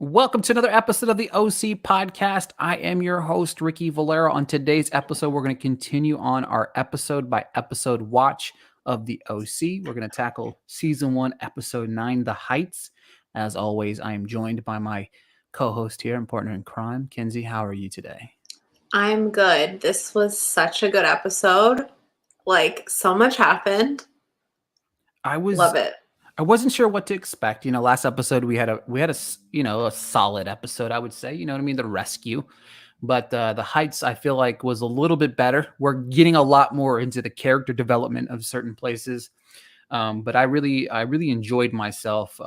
Welcome to another episode of the OC podcast. I am your host, Ricky Valero. On today's episode, we're going to continue on our episode by episode watch of the OC. We're going to tackle season 1, episode 9, The Heights. As always, I am joined by my co-host here and partner in crime, Kenzie. How are you today? I'm good. This was such a good episode. Like, so much happened. Love it. I wasn't sure what to expect. Last episode we had a solid episode, I would say. You know what I mean? The rescue. But the Heights, I feel like, was a little bit better. We're getting a lot more into the character development of certain places. But I really enjoyed myself.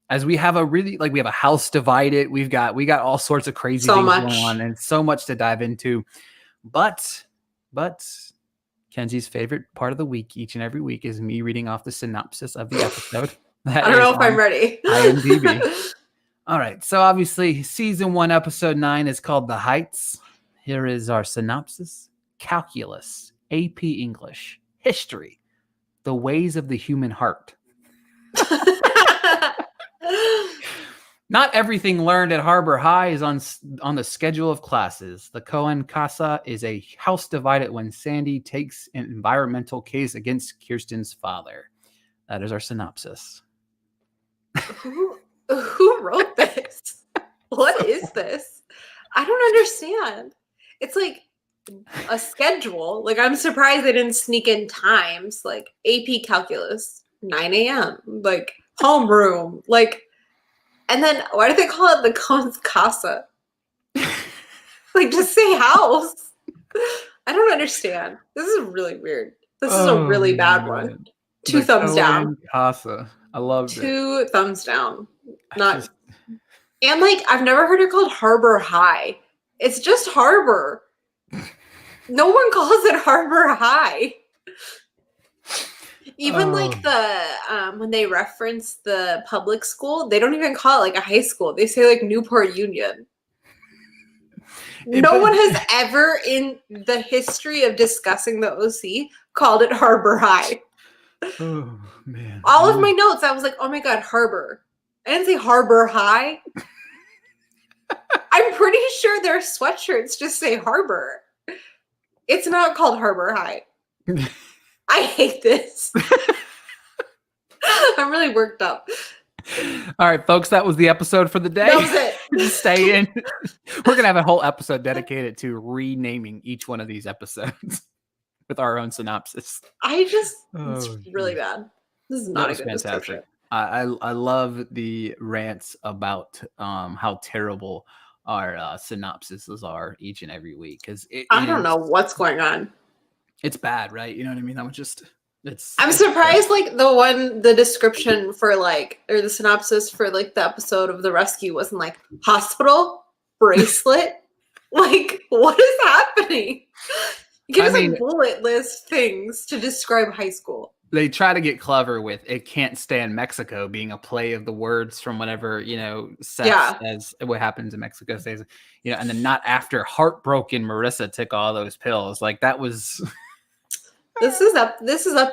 As we have we have a house divided. We got all sorts of crazy things going on and so much to dive into. But Kenzie's favorite part of the week, each and every week, is me reading off the synopsis of the episode. I don't know if I'm ready. IMDb. All right. So obviously, season 1, episode 9 is called The Heights. Here is our synopsis. Calculus, AP English, history, the ways of the human heart. Not everything learned at Harbor High is on the schedule of classes. The Cohen Casa is a house divided when Sandy takes an environmental case against Kirsten's father. That is our synopsis. Who wrote this? What is this? I don't understand. It's like a schedule. Like, I'm surprised they didn't sneak in times. Like, AP Calculus, 9 a.m. Like, homeroom. Like, and then why do they call it the Cohen's Casa? Like, just say house. I don't understand. This is really weird. This is a really bad one. 2 thumbs down. Casa. I love it. 2 thumbs down. And like, I've never heard it called Harbor High. It's just Harbor. No one calls it Harbor High. Even like when they reference the public school, they don't even call it like a high school. They say like Newport Union. No one has ever in the history of discussing the OC called it Harbor High. Oh, man. All of my notes, I was like, oh my God, Harbor. I didn't say Harbor High. I'm pretty sure their sweatshirts just say Harbor. It's not called Harbor High. I hate this. I'm really worked up. All right, folks, that was the episode for the day. That was it. Stay in. We're going to have a whole episode dedicated to renaming each one of these episodes with our own synopsis. It's really bad. This is not a good description. I love the rants about how terrible our synopsises are each and every week. Because I don't know what's going on. It's bad, right? You know what I mean? I'm surprised, like, the description for, like, or the synopsis for, like, the episode of the rescue wasn't, like, hospital, bracelet. Like, what is happening? You give us, like, bullet list things to describe high school. They try to get clever with "It Can't Stand Mexico" being a play of the words from whatever, Seth says what happens in Mexico says, and then not after heartbroken Marissa took all those pills. Like, that was... This is up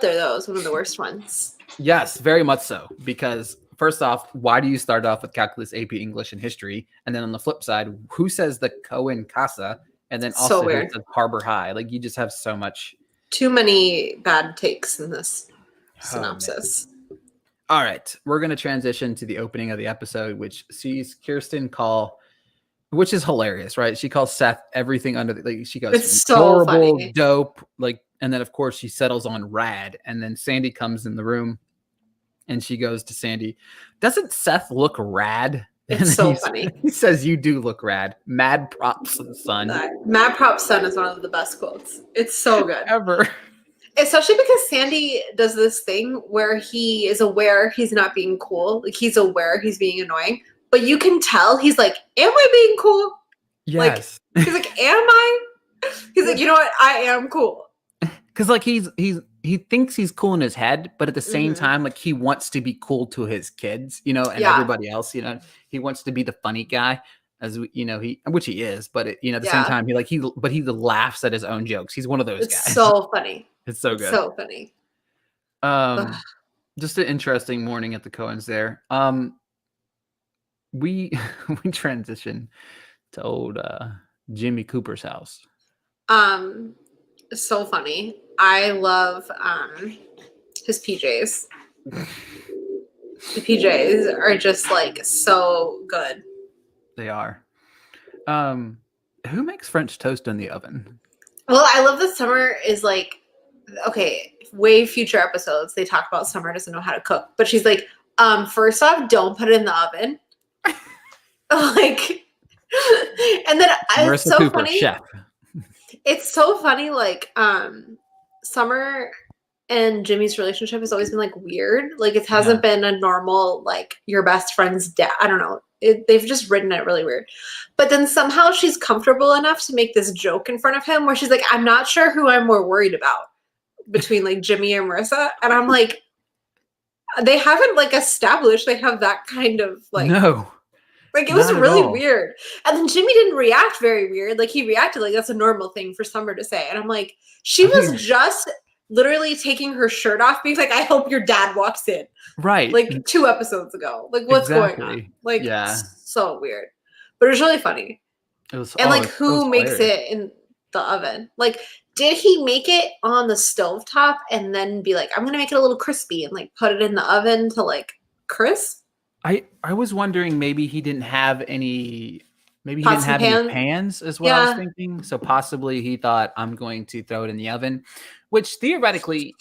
there, though. It's one of the worst ones. Yes, very much so. Because first off, why do you start off with calculus, AP English, and history? And then on the flip side, who says the Cohen Casa? And then also who says Harbor High? Like, you just have so much. Too many bad takes in this synopsis. All right, we're going to transition to the opening of the episode, which sees Kirsten call, which is hilarious, right? She calls Seth everything under the, she goes, it's so horrible, funny. Dope, like. And then, of course, she settles on rad. And then Sandy comes in the room and she goes to Sandy, doesn't Seth look rad? It's so funny. He says, you do look rad. Mad props, son. Mad props, son is one of the best quotes. It's so good. Ever. Especially because Sandy does this thing where he is aware he's not being cool. Like, he's aware he's being annoying. But you can tell he's like, am I being cool? Yes. Like, he's like, am I? He's like, you know what? I am cool. Because, like, he thinks he's cool in his head, but at the same time, like, he wants to be cool to his kids, and everybody else, he wants to be the funny guy, which he is, but at the same time, he laughs at his own jokes. He's one of those guys. It's so funny. It's so good. So funny. Just an interesting morning at the Cohens there. we we transition to old Jimmy Cooper's house. So funny. I love his PJs. The PJs are just like so good. They are. Who makes French toast in the oven? Well, I love that Summer is like, okay, way future episodes, they talk about Summer doesn't know how to cook. But she's like, first off, don't put it in the oven. Like, and then Marissa it's so Cooper, funny. chef. It's so funny, like, Summer and Jimmy's relationship has always been like weird. Like, it hasn't been a normal, like, your best friend's dad. I don't know. They've just written it really weird. But then somehow she's comfortable enough to make this joke in front of him where she's like, I'm not sure who I'm more worried about between like Jimmy and Marissa. And I'm like, they haven't like established they have that kind of like, no. Like, it was really weird. And then Jimmy didn't react very weird. Like, he reacted like that's a normal thing for Summer to say. And I'm like, she was just literally taking her shirt off, being like, I hope your dad walks in. Right. Like 2 episodes ago. Like, what's going on? Like, so weird. But it was really funny. It was, and like, who makes it in the oven? Like, did he make it on the stovetop and then be like, I'm going to make it a little crispy and like put it in the oven to like crisp? I was wondering maybe he didn't have any any pans is what I was thinking. So possibly he thought I'm going to throw it in the oven, which theoretically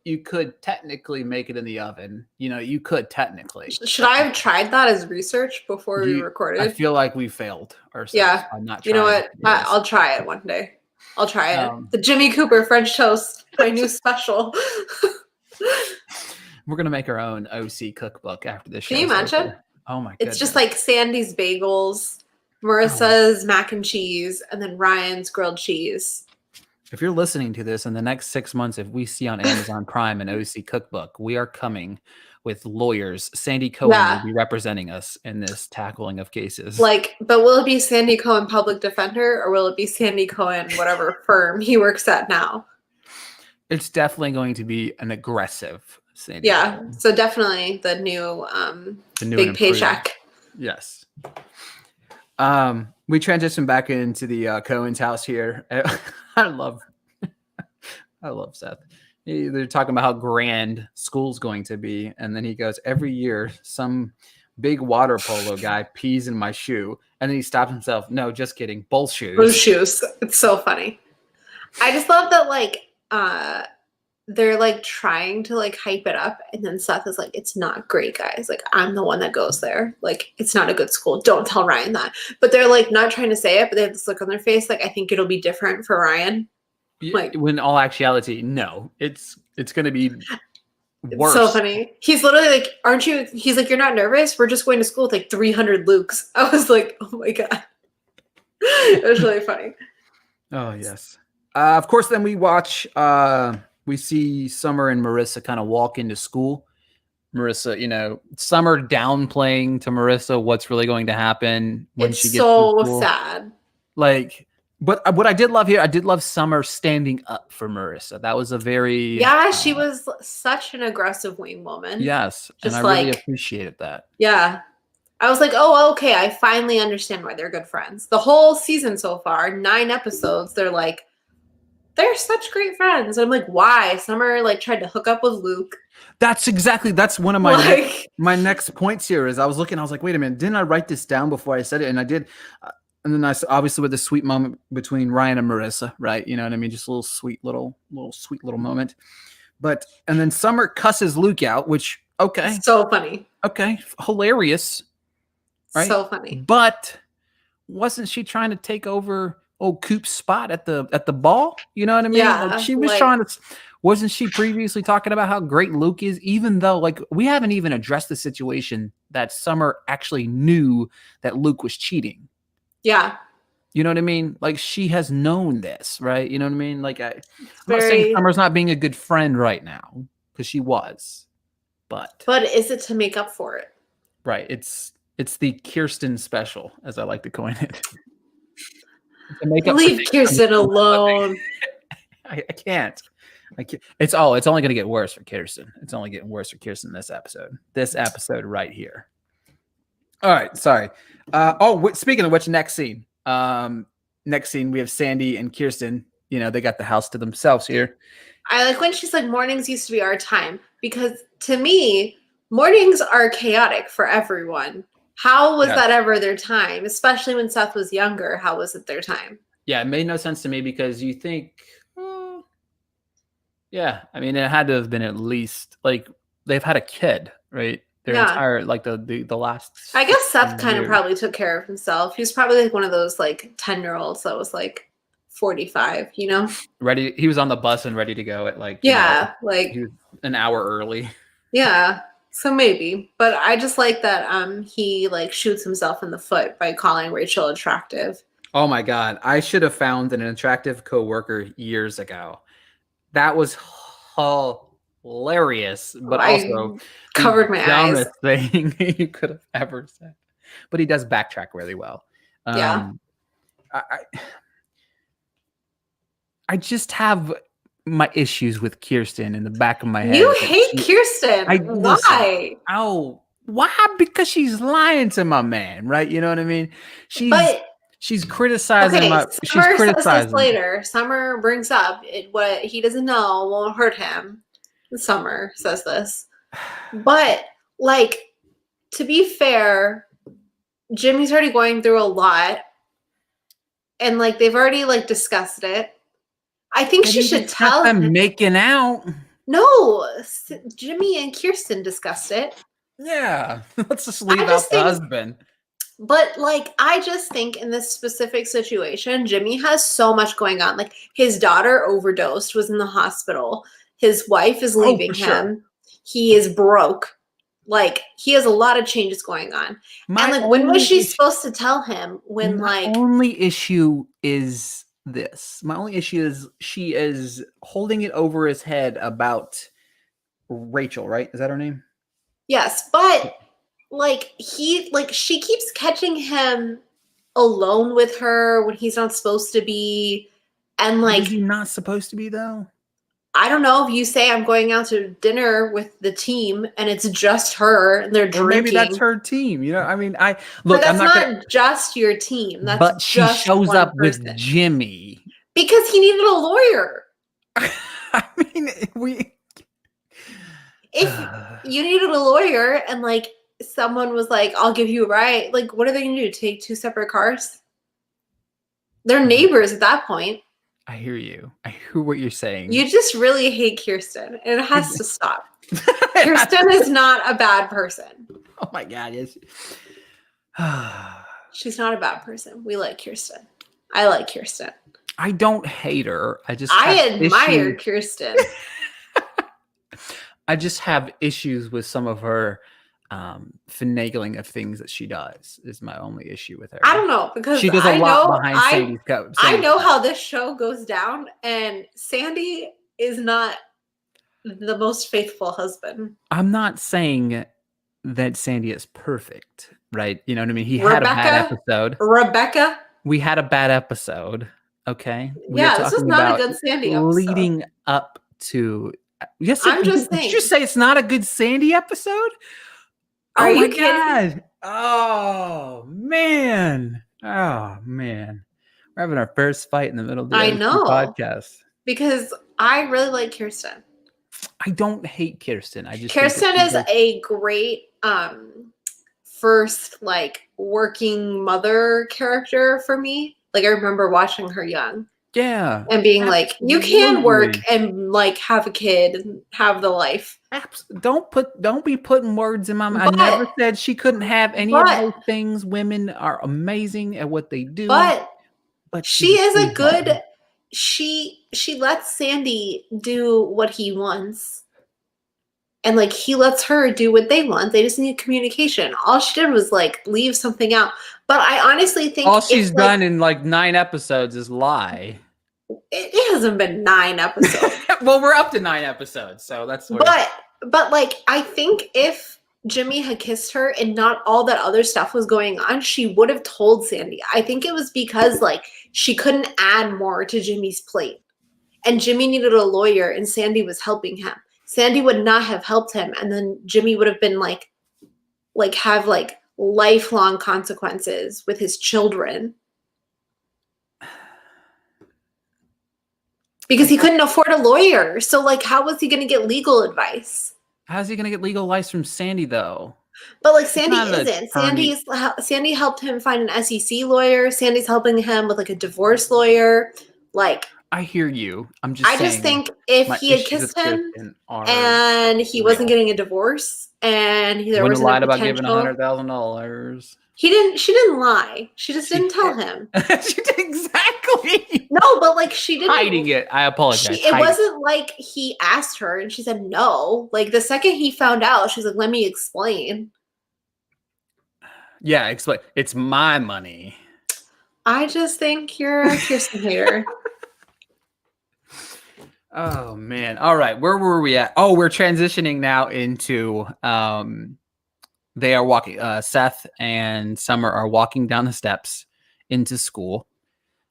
you could technically make it in the oven. You know, you could technically. Should I have tried that as research before we recorded? I feel like we failed ourselves. Yeah. I'm not you know what? I'll try it one day. I'll try it. The Jimmy Cooper French toast, my new special. We're going to make our own OC cookbook after this show. Can you imagine? Oh my goodness. It's just like Sandy's bagels, Marissa's mac and cheese, and then Ryan's grilled cheese. If you're listening to this in the next 6 months, if we see on Amazon Prime an OC cookbook, we are coming with lawyers. Sandy Cohen will be representing us in this tackling of cases. Like, but will it be Sandy Cohen public defender, or will it be Sandy Cohen whatever firm he works at now? It's definitely going to be an aggressive Sandy. Yeah, so definitely the new big paycheck. Yes. We transition back into the Cohen's house here. I love Seth. They're talking about how grand school's going to be, and then he goes, every year some big water polo guy pees in my shoe, and then he stops himself. No, just kidding. Both shoes. Both shoes. It's so funny. I just love that, like, they're like trying to like hype it up, and then Seth is like, it's not great, guys. Like, I'm the one that goes there. Like, it's not a good school. Don't tell Ryan that. But they're like not trying to say it, but they have this look on their face like, I think it'll be different for Ryan. Like, when all actuality, no, it's going to be worse. It's so funny. He's literally like, aren't you? He's like, you're not nervous? We're just going to school with like 300 Lukes. I was like, oh my God. It was really funny. Oh, yes. Of course, then we watch... we see Summer and Marissa kind of walk into school. Marissa, you know, Summer downplaying to Marissa what's really going to happen when she gets to school. So sad. Like, but what I did love here, I did love Summer standing up for Marissa. That was a very... Yeah, she was such an aggressive wing woman. Yes, and I really appreciated that. Yeah. I was like, oh, okay, I finally understand why they're good friends. The whole season so far, 9 episodes, they're like, they're such great friends. And I'm like, why? Summer like tried to hook up with Luke. That's one of my my next points here is I was looking, I was like, wait a minute, didn't I write this down before I said it? And I did. And then I obviously with the sweet moment between Ryan and Marissa, right? You know what I mean? Just a little sweet little moment. But and then Summer cusses Luke out, which so funny. Okay, hilarious. Right? So funny. But wasn't she trying to take over old Coop's spot at the ball? You know what I mean? Yeah, like she was trying to. Wasn't she previously talking about how great Luke is? Even though, like, we haven't even addressed the situation that Summer actually knew that Luke was cheating. Yeah. You know what I mean? Like, she has known this, right? You know what I mean? Like, I'm not saying Summer's not being a good friend right now, because she was, but is it to make up for it? Right. It's the Kirsten special, as I like to coin it. Leave Kirsten alone. I can't. It's only going to get worse for Kirsten. It's only getting worse for Kirsten this episode. This episode right here. All right, sorry. Speaking of which, next scene. Next scene we have Sandy and Kirsten. You know, they got the house to themselves here. I like when she's like, mornings used to be our time, because to me, mornings are chaotic for everyone. How was that ever their time? Especially when Seth was younger, how was it their time? Yeah, it made no sense to me because you think, yeah, I mean, it had to have been at least like they've had a kid, right? Their entire like the last. I guess Seth 16 kind of years. probably took care of himself. He was probably like one of those like 10-year-olds that was like 45, you know? Ready. He was on the bus and ready to go at like, like he was an hour early. Yeah. So maybe. But I just like that he like shoots himself in the foot by calling Rachel attractive. Oh my God. I should have found an attractive coworker years ago. That was hilarious, but also covered my eyes. Dumbest thing you could have ever said. But he does backtrack really well. Yeah. I just have my issues with Kirsten in the back of my head. You hate Kirsten. Why? Why? Because she's lying to my man, right? You know what I mean? She's criticizing she's criticizing. Says this later. Summer brings up what he doesn't know won't hurt him. Summer says this. But like, to be fair, Jimmy's already going through a lot. And like they've already like discussed it. I think she should tell him. Making out. No, Jimmy and Kirsten discussed it. Yeah, let's just leave out the husband. But like, I just think in this specific situation, Jimmy has so much going on. Like his daughter overdosed, was in the hospital. His wife is leaving him. Sure. He is broke. Like he has a lot of changes going on. And like, when was she supposed to tell him? When my only issue is this. My only issue is she is holding it over his head about Rachel, right? Is that her name? Yes, but like she keeps catching him alone with her when he's not supposed to be, and like is he not supposed to be though? I don't know. If you say I'm going out to dinner with the team and it's just her and they're drinking, or maybe that's her team. You know, I mean, but that's I'm not just your team. That's but she shows up person. With Jimmy because he needed a lawyer. I mean, if you needed a lawyer and like someone was like, I'll give you a ride, like what are they gonna do? Take two separate cars? They're neighbors at that point. I hear you. I hear what you're saying. You just really hate Kirsten, and it has to stop. Kirsten is not a bad person. Oh my God, yes. She's not a bad person. We like Kirsten. I like Kirsten. I don't hate her. I admire Kirsten. I just have issues with some of her finagling of things that she does is my only issue with her. I don't know, because she does a lot behind Sandy's coat. I know how this show goes down, and Sandy is not the most faithful husband. I'm not saying that Sandy is perfect, right? You know what I mean? He had a bad episode. We had a bad episode. Okay. This was not a good Sandy episode. Leading up to I'm just saying. Did you say it's not a good Sandy episode? Are you kidding? God. Oh man. We're having our first fight in the middle of the podcast. Because I really like Kirsten. I don't hate Kirsten. Kirsten is a great first like working mother character for me. Like I remember watching her young. Yeah. And being like, you can work and like have a kid and have the life. Don't be putting words in my mouth. I never said she couldn't have any of those things. Women are amazing at what they do. But she is a good she lets Sandy do what he wants. And like he lets her do what they want. They just need communication. All she did was like leave something out. But I honestly think all she's done in like 9 episodes is lie. It hasn't been 9 episodes. Well, we're up to 9 episodes, so that's but like I think if Jimmy had kissed her and not all that other stuff was going on, she would have told Sandy. I think it was because like she couldn't add more to Jimmy's plate. And Jimmy needed a lawyer and Sandy was helping him. Sandy would not have helped him, and then Jimmy would have been like have like lifelong consequences with his children. Because he couldn't afford a lawyer. So, like, how was he going to get legal advice? How's he going to get legal advice from Sandy, though? But, like, Sandy isn't. Sandy helped him find an SEC lawyer. Sandy's helping him with, like, a divorce lawyer. Like, I hear you. I'm just saying. I just think if he had kissed him and he wasn't getting a divorce and there was lied about giving $100,000. She didn't lie. She just didn't tell him. She did exactly. No, but like she didn't hiding it. I apologize. It wasn't like he asked her and she said no. Like the second he found out, she's like, "Let me explain." Yeah, explain. It's my money. I just think you're a Kirsten hater. Oh man. All right. Where were we at? Oh, we're transitioning now into they are walking Seth and Summer are walking down the steps into school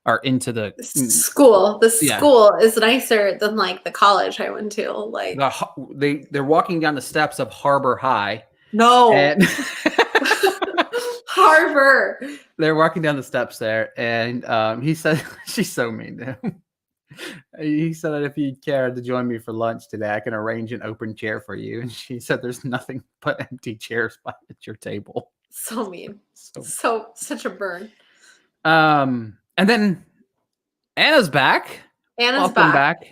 or into the school. The school is nicer than like the college I went to. Like they're walking down the steps of Harbor High. No. And Harbor. They're walking down the steps there and he said she's so mean to him. He said that if you care to join me for lunch today, I can arrange an open chair for you. And she said there's nothing but empty chairs at your table. So mean. So such a burn. And then Anna's back. Welcome back.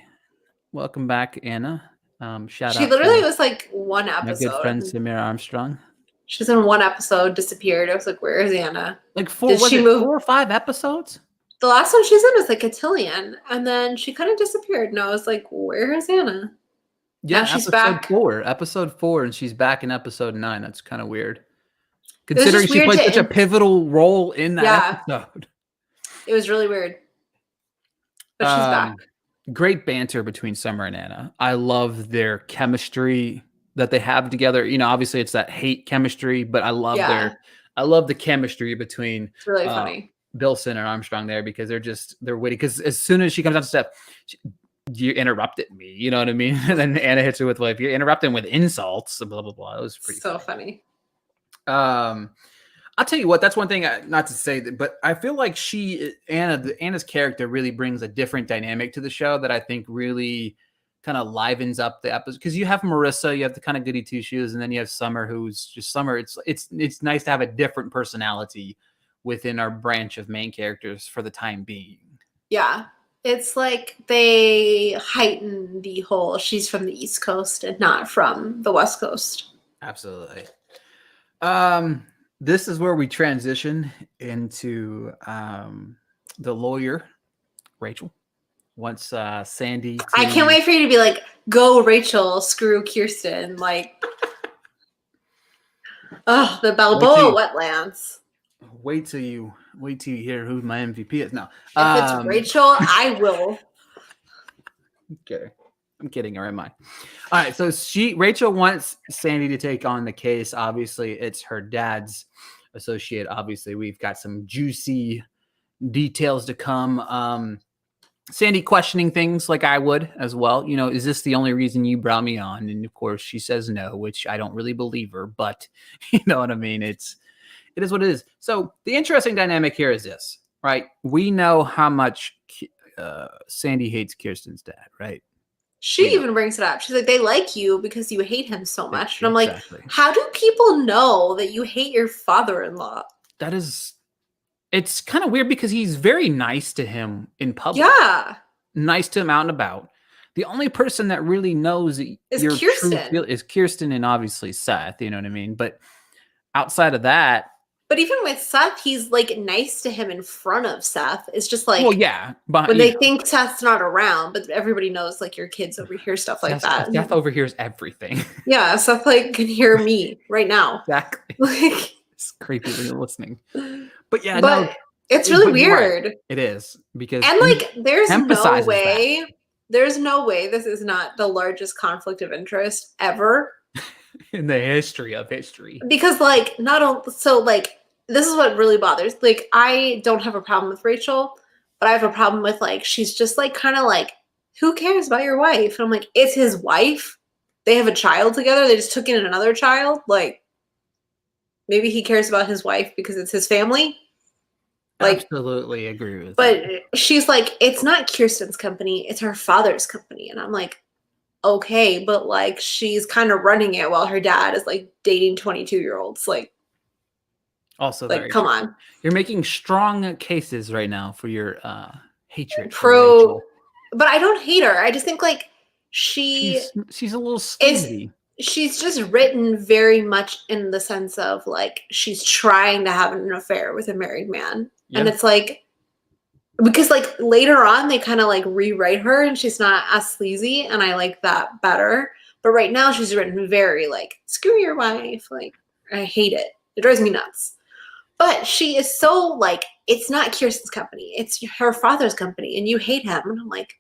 Welcome back, Anna. Shout out. She literally was like one episode. My good friend Samira Armstrong. She's in one episode, disappeared. I was like, where is Anna? Like 4 or 5 episodes? The last one she's in was like cotillion, and then she kind of disappeared. And I was like, "Where is Anna?" Yeah, now she's back. Episode 4, and she's back in episode 9. That's kind of weird, considering she played such a pivotal role in that episode. It was really weird, but she's back. Great banter between Summer and Anna. I love their chemistry that they have together. You know, obviously it's that hate chemistry, but I love the chemistry between. It's really funny. Bilson and Armstrong there because they're witty. Because as soon as she comes down the step, you interrupted me. You know what I mean? And then Anna hits her with like, you're interrupting with insults. Blah blah blah. It was pretty funny. I'll tell you what. That's one thing. Not to say that, but I feel like Anna's character really brings a different dynamic to the show that I think really kind of livens up the episode. Because you have Marissa, you have the kind of goody two shoes, and then you have Summer, who's just Summer. It's nice to have a different personality within our branch of main characters for the time being. Yeah. It's like they heighten the whole she's from the East Coast and not from the West Coast. Absolutely. This is where we transition into the lawyer, Rachel. Once Sandy... I can't wait for you to be like, go Rachel, screw Kirsten. Like, oh, the Balboa wetlands. Wait till you hear who my MVP is. No, if it's Rachel, I will. Okay, I'm kidding her, am I? All right, so Rachel wants Sandy to take on the case. Obviously, it's her dad's associate. Obviously, we've got some juicy details to come. Sandy questioning things like I would as well. You know, is this the only reason you brought me on? And of course, she says no, which I don't really believe her. But you know what I mean? It is what it is. So the interesting dynamic here is this, right? We know how much Sandy hates Kirsten's dad, right? She even brings it up. She's like, they like you because you hate him so much. And I'm like, how do people know that you hate your father-in-law? It's kind of weird because he's very nice to him in public. Yeah. Nice to him out and about. The only person that really knows is Kirsten. Is Kirsten and obviously Seth, you know what I mean? But outside of that. But even with Seth, he's like nice to him in front of Seth. It's just like, well, yeah, but when they think Seth's not around, but everybody knows like your kids overhear stuff like that. Seth overhears everything. Yeah, Seth like can hear me right now. Exactly. Like, it's creepy when you're listening. But yeah, it's really weird. Right. It is because like there's no way this is not the largest conflict of interest ever. In the history of history. Because like this is what really bothers. Like I don't have a problem with Rachel, but I have a problem with like she's just like kind of like, who cares about your wife? And I'm like, it's his wife. They have a child together. They just took in another child. Like maybe he cares about his wife because it's his family. Like, absolutely agree with but that. she's like, it's not Kirsten's company, it's her father's company. And I'm like, okay, but like she's kind of running it while her dad is like dating 22-year-olds. Also Like, very come true. on. You're making strong cases right now for your hatred for Pro, Rachel. but I don't hate her. I just think like she She's a little is sleazy. she's just written very much in the sense of like she's trying to have an affair with a married man. And Yeah. it's like because like later on they kind of like rewrite her and she's not as sleazy and I like that better. But right now she's written very like screw your wife. Like I hate it. It drives me nuts. But she is so like it's not Kirsten's company. It's her father's company and you hate him. And I'm like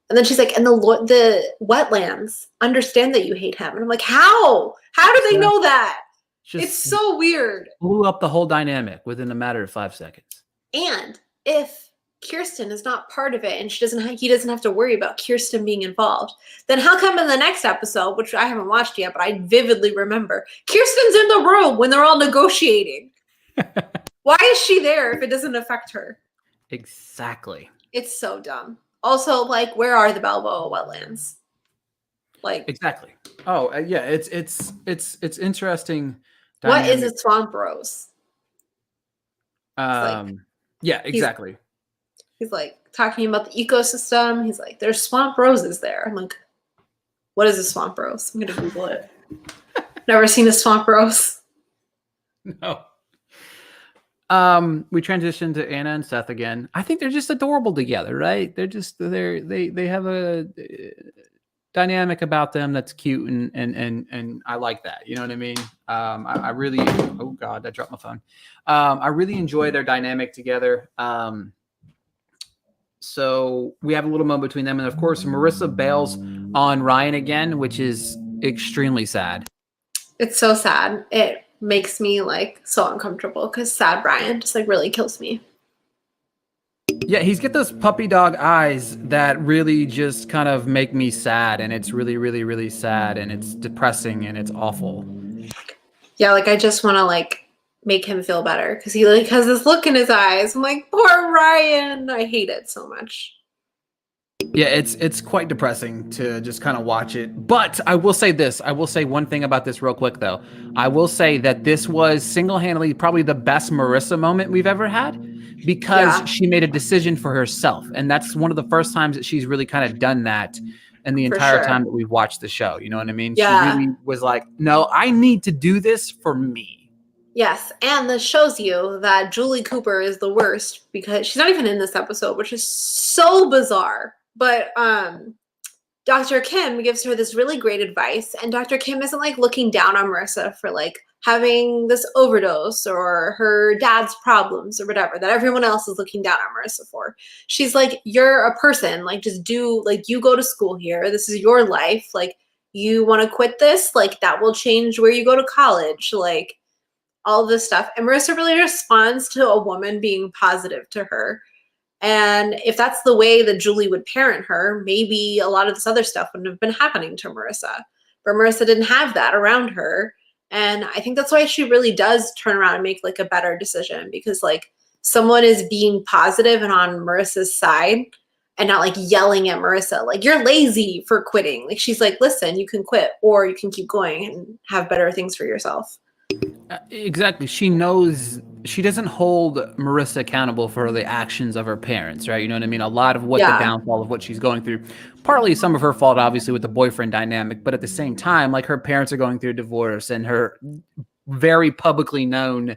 and then she's like, and the wetlands understand that you hate him. And I'm like, how? How do they Yeah. know that? It's Just so weird. blew up the whole dynamic within a matter of 5 seconds. And if Kirsten is not part of it and he doesn't have to worry about Kirsten being involved, then how come in the next episode, which I haven't watched yet, but I vividly remember, Kirsten's in the room when they're all negotiating? Why is she there if it doesn't affect her? Exactly. It's so dumb. Also, like, where are the Balboa wetlands? Like, exactly. Oh, yeah, it's interesting. What is Dynamic. a swamp rose? Like, Yeah, exactly. He's like talking about the ecosystem. He's like, there's swamp roses there. I'm like, what is a swamp rose? I'm gonna Google it. Never seen a swamp rose. No. We transition to Anna and Seth again. I think they're just adorable together, right? They have a dynamic about them that's cute and I like that. You know what I mean? I really oh god, I dropped my phone. I really enjoy their dynamic together. So we have a little moment between them, and of course Marissa bails on Ryan again, which is extremely sad. It's so sad. It makes me like so uncomfortable because sad Brian just like really kills me. Yeah, he's got those puppy dog eyes that really just kind of make me sad, and it's really, really, really sad, and it's depressing, and it's awful. Yeah, like I just want to like make him feel better because he like has this look in his eyes. I'm like, poor Ryan. I hate it so much. Yeah, it's quite depressing to just kind of watch it. But I will say this. I will say one thing about this real quick, though. I will say that this was single-handedly probably the best Marissa moment we've ever had because she made a decision for herself. And that's one of the first times that she's really kind of done that in the entire time that we've watched the show. You know what I mean? Yeah. She really was like, no, I need to do this for me. Yes, and this shows you that Julie Cooper is the worst because she's not even in this episode, which is so bizarre. But Dr. Kim gives her this really great advice, and Dr. Kim isn't like looking down on Marissa for like having this overdose or her dad's problems or whatever that everyone else is looking down on Marissa for. She's like, you're a person, like just do, like you go to school here, this is your life, like you want to quit this, like that will change where you go to college, like all this stuff. And Marissa really responds to a woman being positive to her. And if that's the way that Julie would parent her, maybe a lot of this other stuff wouldn't have been happening to Marissa. But Marissa didn't have that around her. And I think that's why she really does turn around and make like a better decision because like someone is being positive and on Marissa's side and not like yelling at Marissa, like you're lazy for quitting. Like she's like, listen, you can quit or you can keep going and have better things for yourself. Exactly. She knows she doesn't hold Marissa accountable for the actions of her parents, right? You know what I mean? A lot of what the downfall of what she's going through, partly some of her fault, obviously, with the boyfriend dynamic, but at the same time, like her parents are going through a divorce and her very publicly known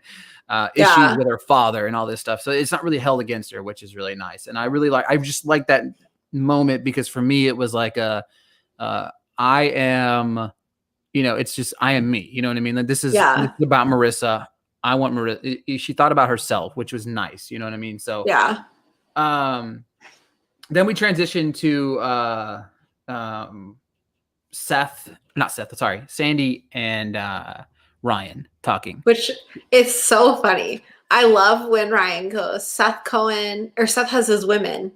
issues with her father and all this stuff. So it's not really held against her, which is really nice. And I just like that moment because for me, it was like I am... You know, it's just, I am me. You know what I mean? Like, this is about Marissa. I want Marissa. She thought about herself, which was nice. You know what I mean? So, then we transition to Sandy and Ryan talking. Which is so funny. I love when Ryan goes, Seth has his women.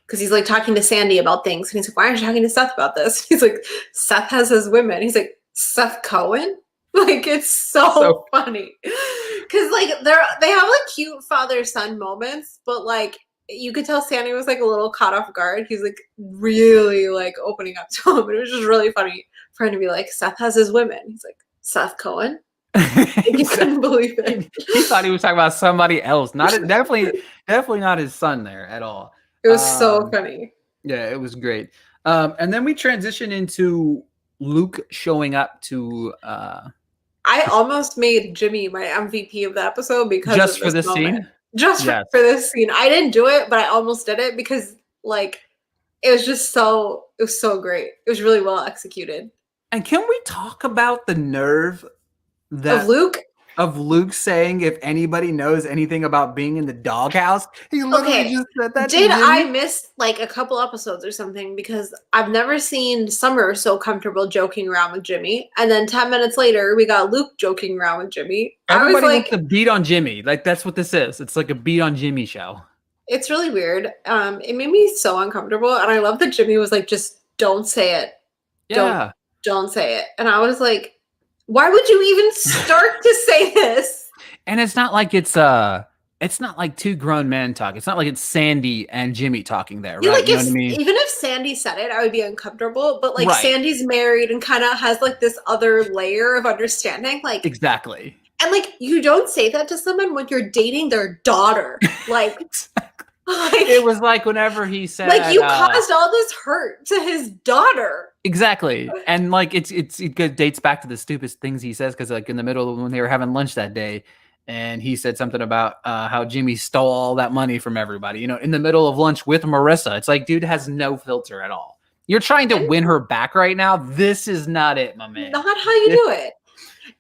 Because he's like talking to Sandy about things. And he's like, why aren't you talking to Seth about this? He's like, Seth has his women. He's like, Seth Cohen? Like, it's so funny. Because, like, they have, like, cute father-son moments, but, like, you could tell Sandy was, like, a little caught off guard. He's, like, really, like, opening up to him. It was just really funny for him to be like, Seth has his women. He's like, Seth Cohen? He couldn't believe it. He thought he was talking about somebody else. Definitely not his son there at all. It was so funny. Yeah, it was great. And then we transition into Luke showing up to I almost made Jimmy my MVP of the episode because just of for this scene. Just for this scene. I didn't do it, but I almost did it because, like, it was so great. It was really well executed. And can we talk about the nerve of Luke saying, if anybody knows anything about being in the doghouse? He literally just said that. Did I miss like a couple episodes or something? Because I've never seen Summer so comfortable joking around with Jimmy. And then 10 minutes later, we got Luke joking around with Jimmy. Everybody wants to beat on Jimmy. Like, that's what this is. It's like a beat on Jimmy show. It's really weird. It made me so uncomfortable. And I love that Jimmy was like, just don't say it. Yeah. Don't say it. And I was like, why would you even start to say this? And it's not like it's not like two grown men talking. It's not like it's Sandy and Jimmy talking there, right? Like, you know what I mean? Even if Sandy said it, I would be uncomfortable. But like, Sandy's married and kind of has like this other layer of understanding. Like, exactly. And like, you don't say that to someone when you're dating their daughter. Like, it was like whenever he said, like, you caused all this hurt to his daughter. Exactly. And like, it dates back to the stupidest things he says. Cause like in the middle of when they were having lunch that day, and he said something about how Jimmy stole all that money from everybody, you know, in the middle of lunch with Marissa. It's like, dude has no filter at all. You're trying to win her back right now. This is not it, my man. Not how you do it.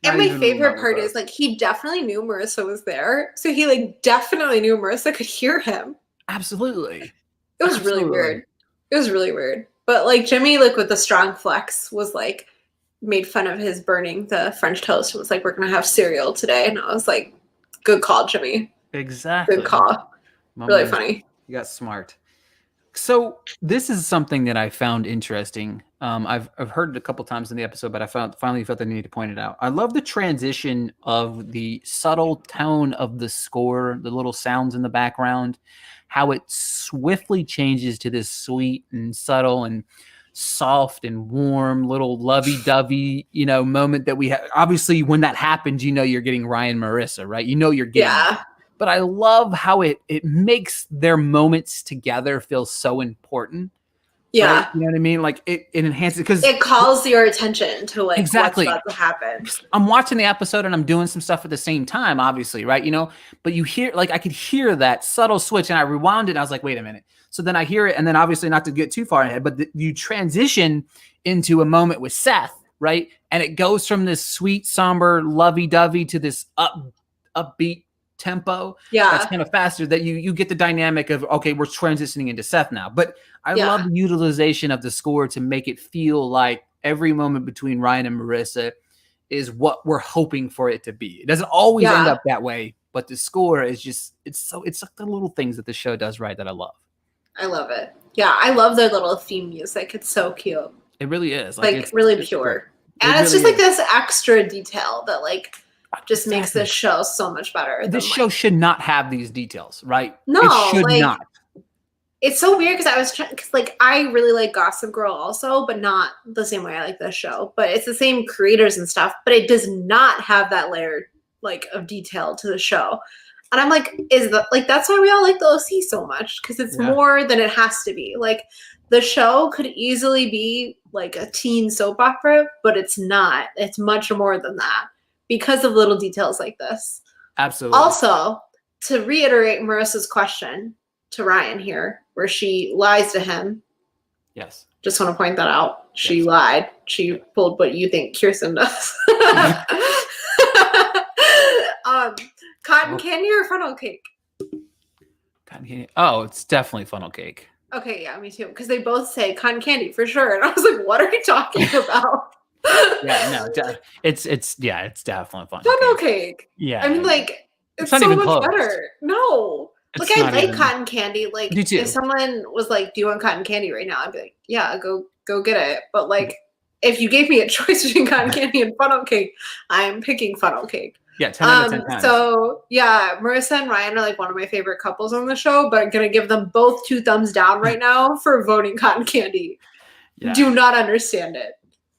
And my favorite part is like, he definitely knew Marissa was there. So he like definitely knew Marissa could hear him. Absolutely. It was really weird. It was really weird. But like Jimmy, like with the strong flex, was like made fun of his burning the French toast and was like, we're going to have cereal today. And I was like, good call, Jimmy. Exactly. Good call. Really funny. You got smart. So this is something that I found interesting. I've heard it a couple times in the episode, but I finally felt the need to point it out. I love the transition of the subtle tone of the score, the little sounds in the background, how it swiftly changes to this sweet and subtle and soft and warm little lovey-dovey, you know, moment that we have. Obviously, when that happens, you know you're getting Ryan Marissa, right? You know you're getting that. But I love how it makes their moments together feel so important. Yeah. Right? You know what I mean? Like it enhances because it calls your attention to like exactly what's about to happen. I'm watching the episode and I'm doing some stuff at the same time, obviously, right? You know, but you hear, like, I could hear that subtle switch and I rewound it and I was like, wait a minute. So then I hear it, and then obviously not to get too far ahead, but you transition into a moment with Seth, right? And it goes from this sweet, somber, lovey-dovey to this upbeat tempo that's kind of faster, that you get the dynamic of, okay, we're transitioning into Seth now. But I love the utilization of the score to make it feel like every moment between Ryan and Marissa is what we're hoping for it to be. It doesn't always end up that way, but the score is just, it's like the little things that the show does right that I love. I love it. Yeah, I love their little theme music. It's so cute. It really is. Like it's really pure. And it's just like this extra detail that like just makes this show so much better. This show should not have these details, right? No, it should not. It's so weird because I was trying, because like I really like Gossip Girl also, but not the same way I like this show. But it's the same creators and stuff, but it does not have that layer like of detail to the show. And I'm like, that's why we all like the OC so much, because it's more than it has to be. Like the show could easily be like a teen soap opera, but it's not. It's much more than that because of little details like this. Absolutely. Also, to reiterate Marissa's question to Ryan here, where she lies to him. Yes. Just want to point that out. She lied. She pulled what you think Kirsten does. Cotton candy or funnel cake? Cotton candy. Oh, it's definitely funnel cake. Okay, yeah, me too. Because they both say cotton candy for sure, and I was like, "What are you talking about?" It's definitely funnel cake. Yeah, I mean, like it's so much close. Better. No, like I like cotton candy. Like if someone was like, "Do you want cotton candy right now?" I'd be like, "Yeah, go get it." But like, if you gave me a choice between cotton candy and funnel cake, I'm picking funnel cake. Yeah, 10 out of 10 times. So yeah, Marissa and Ryan are like one of my favorite couples on the show, but I'm gonna give them both 2 thumbs down right now for voting cotton candy. Yeah. Do not understand it.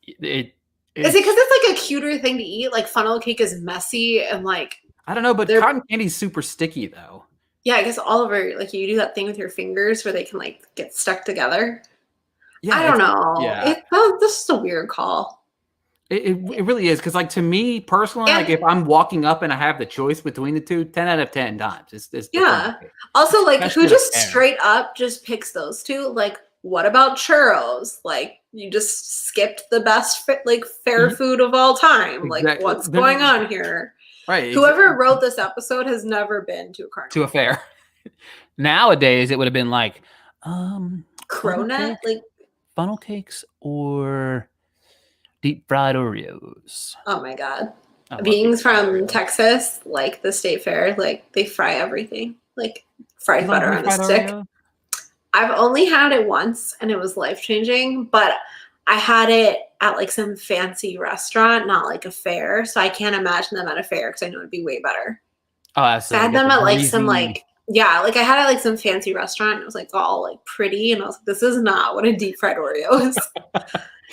Is it because it's like a cuter thing to eat? Like funnel cake is messy and like I don't know, but cotton candy's super sticky though. Yeah, I guess Oliver, like you do that thing with your fingers where they can like get stuck together. Yeah, I don't know. Yeah, this is a weird call. It really is, because like to me personally, like if I'm walking up and I have the choice between the two, 10 out of 10 times. It's yeah. Also, like who just straight up just picks those two? Like, what about churros? Like you just skipped the best fair food of all time. Exactly. Like what's going on here? Right. Whoever wrote this episode has never been to a carnival. To a fair. Nowadays, it would have been like cronut, like funnel cakes or deep fried Oreos. Oh my god. Being from Texas, like the state fair, like they fry everything. Like fried butter on a stick. Oreo? I've only had it once and it was life-changing, but I had it at like some fancy restaurant, not like a fair. So I can't imagine them at a fair because I know it'd be way better. Oh, absolutely. I had them at like some like I had it at like some fancy restaurant. And it was like all like pretty, and I was like, this is not what a deep fried Oreo is.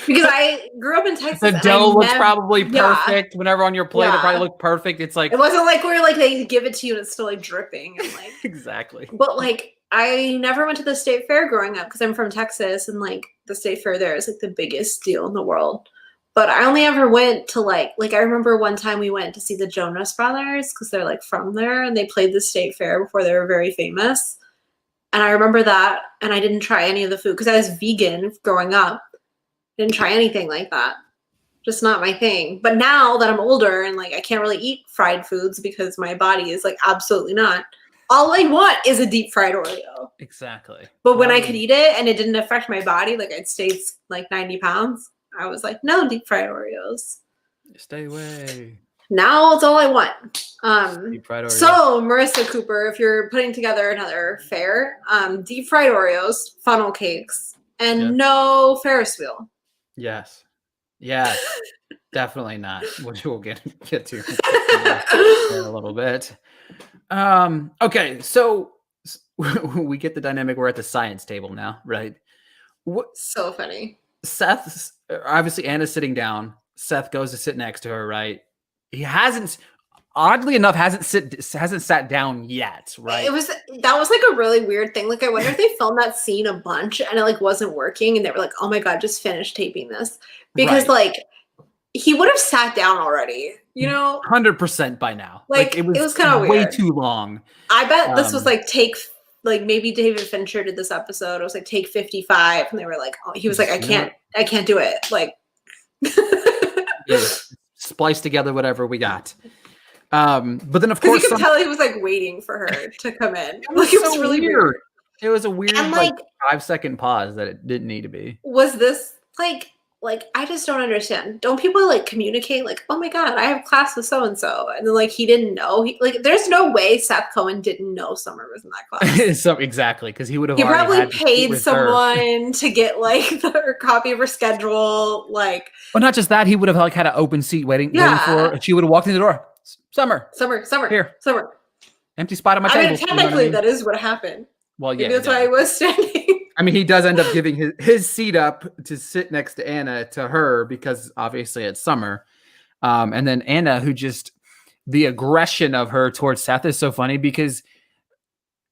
Because I grew up in Texas. The dough looks probably perfect whenever on your plate. It probably looked perfect. It's like it wasn't like where like they give it to you and it's still like dripping and like exactly. But like I never went to the state fair growing up because I'm from Texas, and like the state fair there is like the biggest deal in the world. But I only ever went to like I remember one time we went to see the Jonas Brothers because they're like from there, and they played the state fair before they were very famous. And I remember that, and I didn't try any of the food because I was vegan growing up. Didn't try anything like that. Just not my thing. But now that I'm older and like I can't really eat fried foods because my body is like absolutely not. All I want is a deep fried Oreo. Exactly. But when I could eat it and it didn't affect my body, like I'd stayed like 90 pounds, I was like, no deep fried Oreos. Stay away. Now it's all I want. Deep fried Oreos. So Marissa Cooper, if you're putting together another fair, deep fried Oreos, funnel cakes, and no Ferris wheel. Yes. Yes. Definitely not. Which we'll get to in a little bit. Okay, so we get the dynamic. We're at the science table now, right? So funny. Seth, obviously Anna's sitting down. Seth goes to sit next to her, right? He oddly enough, hasn't sat down yet, right? That was like a really weird thing. Like I wonder if they filmed that scene a bunch and it like wasn't working, and they were like, oh my god, just finish taping this. Because like he would have sat down already, you know? 100% by now. Like it was kind of way weird. Too long. I bet this was like maybe David Fincher did this episode. It was like take 55, and they were like, oh, he was like, I can't do it. Like splice together whatever we got. But then of course you could tell he was like waiting for her to come in. It was really weird. It was a weird like 5-second pause that it didn't need to be. Was this like I just don't understand. Don't people like communicate like, oh my god, I have class with so and so, and then like he didn't know. There's no way Seth Cohen didn't know Summer was in that class. So exactly, because he would have. He probably paid someone to get like her copy of her schedule. Like, well, not just that, he would have like had an open seat waiting for her. She would have walked in the door. Summer here, Summer. Empty spot on my table. I mean, technically, that is what happened. Well, yeah, maybe that's why I was standing. I mean, he does end up giving his seat up to sit next to Anna to her because obviously it's Summer. And then Anna, who just the aggression of her towards Seth is so funny because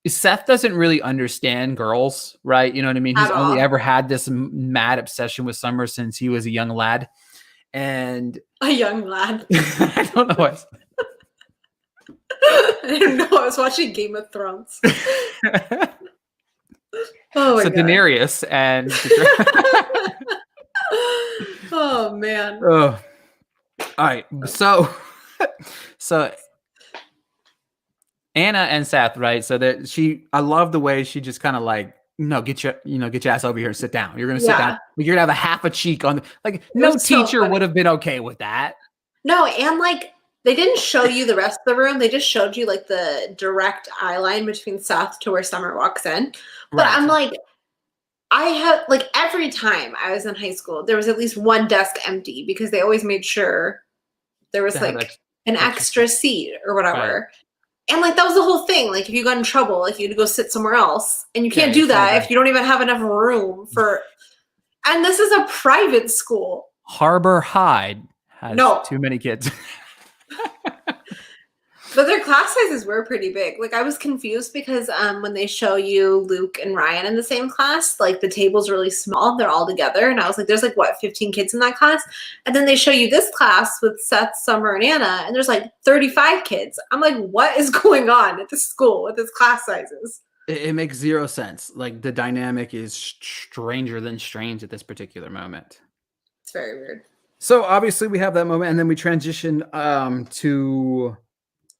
Seth doesn't really understand girls, right? You know what I mean? He's only ever had this mad obsession with Summer since he was a young lad. And a young lad. I don't know what. I didn't know. I was watching Game of Thrones. Oh my god. Daenerys and oh man. Oh. All right. So Anna and Seth, right? So that I love the way she just kind of like, no, get your ass over here and sit down. You're gonna sit down. You're gonna have a half a cheek on no teacher would have been okay with that. No, and like they didn't show you the rest of the room. They just showed you like the direct eye line between Seth to where Summer walks in. But I'm like, I have like every time I was in high school, there was at least one desk empty because they always made sure there was To have like an extra extra space. seat or Right. whatever. And like that was the whole thing. Like if you got in trouble, like you had to go sit somewhere else. And you Yeah, can't you do fall that back. if you don't even have enough room for and this is a private school. Harbor Hyde has No. too many kids. But their class sizes were pretty big. Like I was confused because when they show you Luke and Ryan in the same class, like the table's really small. They're all together. And I was like, there's like what, 15 kids in that class? And then they show you this class with Seth, Summer, and Anna, and there's like 35 kids. I'm like, what is going on at this school with its class sizes? It makes zero sense. Like the dynamic is stranger than strange at this particular moment. It's very weird. So obviously we have that moment, and then we transition to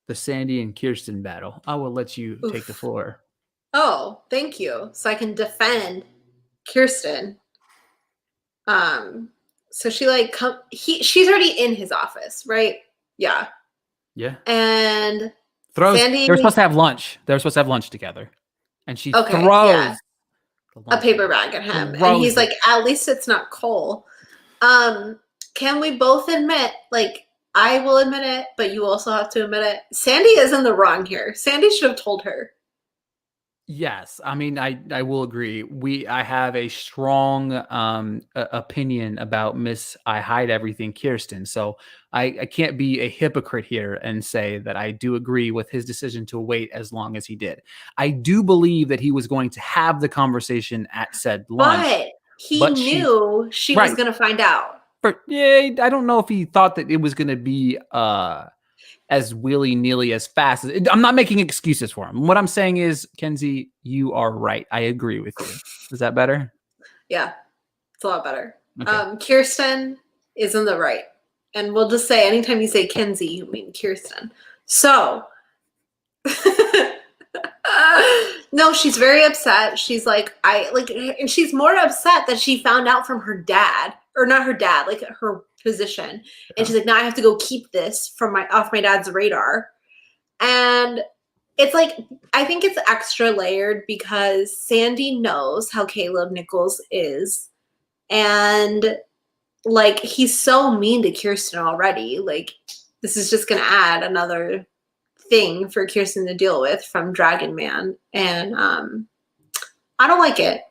the Sandy and Kirsten battle. I will let you take the floor. Oh, thank you. So I can defend Kirsten. So she like she's already in his office, right? Yeah. Yeah. And Sandy, they were supposed to have lunch. They were supposed to have lunch together. And she throws a paper bag at him. And he's like, at least it's not coal. Can we both admit, like, I will admit it, but you also have to admit it. Sandy is in the wrong here. Sandy should have told her. Yes, I mean, I will agree. I have a strong opinion about Miss I Hide Everything Kirsten, so I can't be a hypocrite here and say that I do agree with his decision to wait as long as he did. I do believe that he was going to have the conversation at said lunch, but he knew she was going to find out. But yeah, I don't know if he thought that it was going to be as willy-nilly as fast as I'm not making excuses for him. What I'm saying is, Kenzie, you are right. I agree with you. Is that better? Yeah, it's a lot better. Okay. Kirsten is in the right. And we'll just say anytime you say Kenzie, you mean Kirsten. So no, she's very upset. She's like, and she's more upset that she found out from her dad, or not her dad, like her physician. And she's like, now I have to go keep this from off my dad's radar. And it's like, I think it's extra layered because Sandy knows how Caleb Nichols is. And like, he's so mean to Kirsten already. Like, this is just going to add another thing for Kirsten to deal with from Dragon Man. And I don't like it.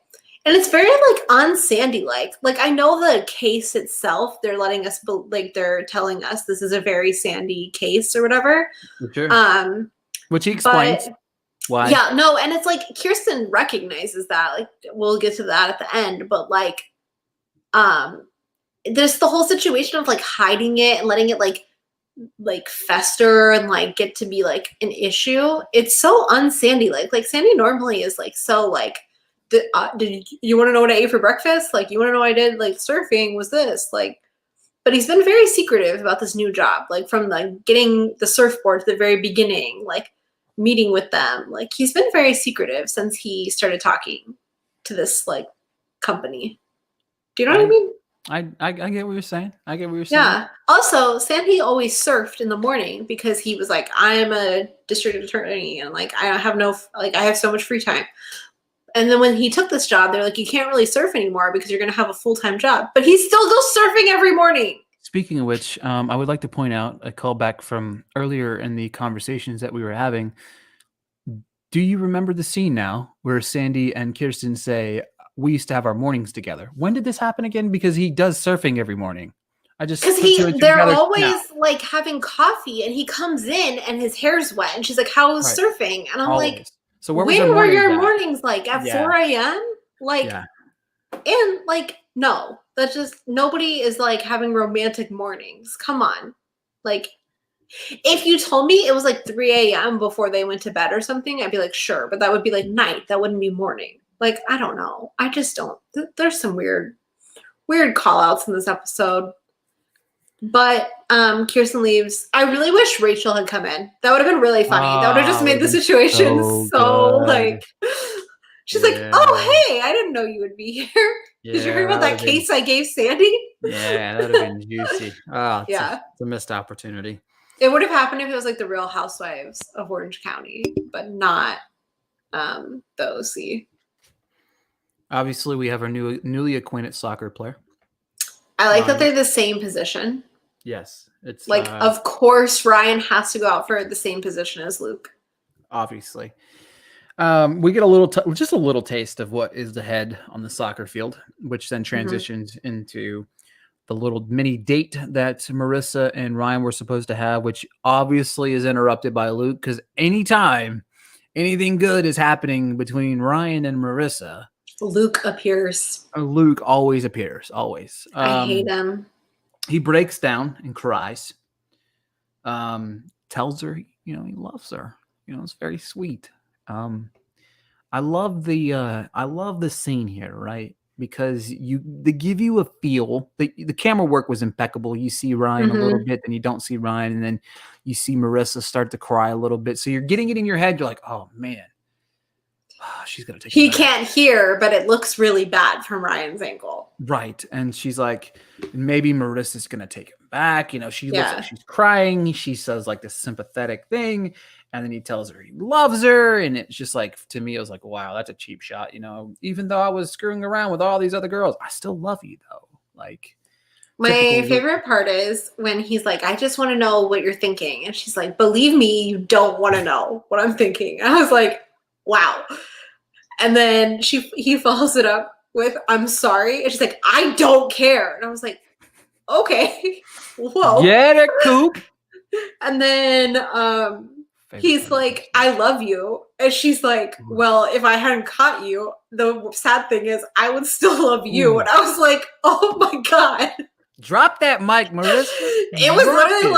And it's very like un-Sandy like. Like I know the case itself, they're letting us like they're telling us this is a very Sandy case or whatever. Sure. Which he explains why. Yeah, no, and it's like Kirsten recognizes that. Like we'll get to that at the end, but like there's the whole situation of like hiding it and letting it like fester and like get to be like an issue. It's so un-Sandy like. Like Sandy normally is like so like did you want to know what I ate for breakfast? Like, you want to know what I did? Like, surfing was this. Like, but he's been very secretive about this new job. Like, from like getting the surfboard to the very beginning, like meeting with them. Like, he's been very secretive since he started talking to this like company. Do you know what I mean? I get what you're saying. I get what you're saying. Yeah. Also, Sandy always surfed in the morning because he was like, I am a district attorney and like I have so much free time. And then when he took this job, they're like, you can't really surf anymore because you're going to have a full-time job. But he still goes surfing every morning. Speaking of which, I would like to point out a callback from earlier in the conversations that we were having. Do you remember the scene now where Sandy and Kirsten say, we used to have our mornings together? When did this happen again? Because he does surfing every morning. Because they're always like having coffee and he comes in and his hair's wet. And she's like, how was surfing? And I'm like, so when were your mornings like at 4 a.m.? Like, and like, no, that's just nobody is like having romantic mornings. Come on. Like, if you told me it was like 3 a.m. before they went to bed or something, I'd be like, sure, but that would be like night. That wouldn't be morning. Like, I don't know. I just don't. There's some weird call outs in this episode. But Kirsten leaves. I really wish Rachel had come in. That would have been really funny. That would have just made the situation so like she's like, oh hey, I didn't know you would be here. Did you hear about that case I gave Sandy? Yeah, that would have been juicy. Oh, it's a missed opportunity. It would have happened if it was like the Real Housewives of Orange County, but not the OC. Obviously, we have our newly acquainted soccer player. I like that they're the same position. Yes, it's like, of course, Ryan has to go out for the same position as Luke. Obviously. We get just a little taste of what is ahead on the soccer field, which then transitions into the little mini date that Marissa and Ryan were supposed to have, which obviously is interrupted by Luke, because anytime anything good is happening between Ryan and Marissa, Luke appears. Luke always appears, always. I hate him. He breaks down and cries. Tells her, he loves her. It's very sweet. I love the scene here, right? Because they give you a feel. The camera work was impeccable. You see Ryan a little bit, then you don't see Ryan, and then you see Marissa start to cry a little bit. So you're getting it in your head. You're like, oh man, she's gonna take. He can't hear, but it looks really bad from Ryan's angle. Right, and she's like, maybe Marissa's gonna take him back. She looks like she's crying. She says like this sympathetic thing. And then he tells her he loves her. And it's just like, to me, it was like, wow, that's a cheap shot. Even though I was screwing around with all these other girls, I still love you though. Like, my favorite part is when he's like, I just want to know what you're thinking. And she's like, believe me, you don't want to know what I'm thinking. And I was like, wow. And then he follows it up with, I'm sorry. And she's like, I don't care. And I was like, okay, whoa. Get it, Coop. And then, he's like, I love you. And she's like, well, if I hadn't caught you, the sad thing is I would still love you. And I was like, oh my God. Drop that mic, Marissa. It was literally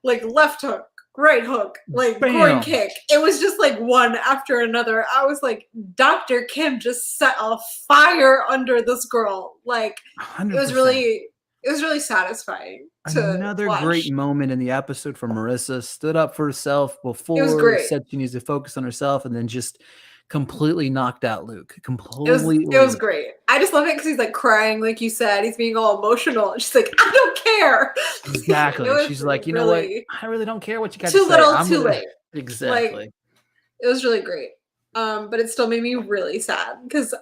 like left hook, right hook, like groin kick. It was just like one after another. I was like, Dr. Kim just set a fire under this girl. Like 100%. It was really satisfying. Another great moment in the episode for Marissa. Stood up for herself before, said she needs to focus on herself, and then just completely knocked out Luke. It was great. I just love it because he's like crying, like you said. He's being all emotional. And she's like, I don't care. Exactly. She's like, you know what? I really don't care what you got to say. Too little, too late. Exactly. Like, it was really great. But it still made me really sad because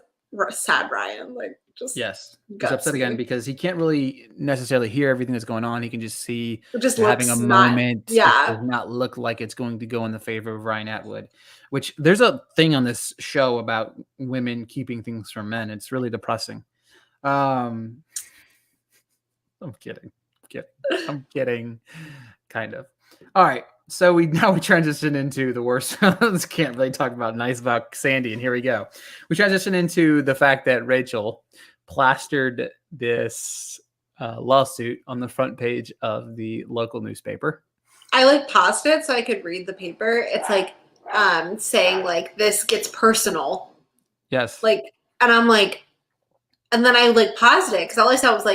sad Ryan, like, just he's upset again because he can't really necessarily hear everything that's going on. He can just see just having a moment. It does not look like it's going to go in the favor of Ryan Atwood, which there's a thing on this show about women keeping things from men. It's really depressing. I'm kidding. I'm kidding. Kind of. All right. So we transition into the worst. Can't really talk about nice about Sandy, and here we go. We transition into the fact that Rachel plastered this lawsuit on the front page of the local newspaper. I paused it so I could read the paper. It's like saying like this gets personal. Yes. And I'm like, and then I paused it because all I saw was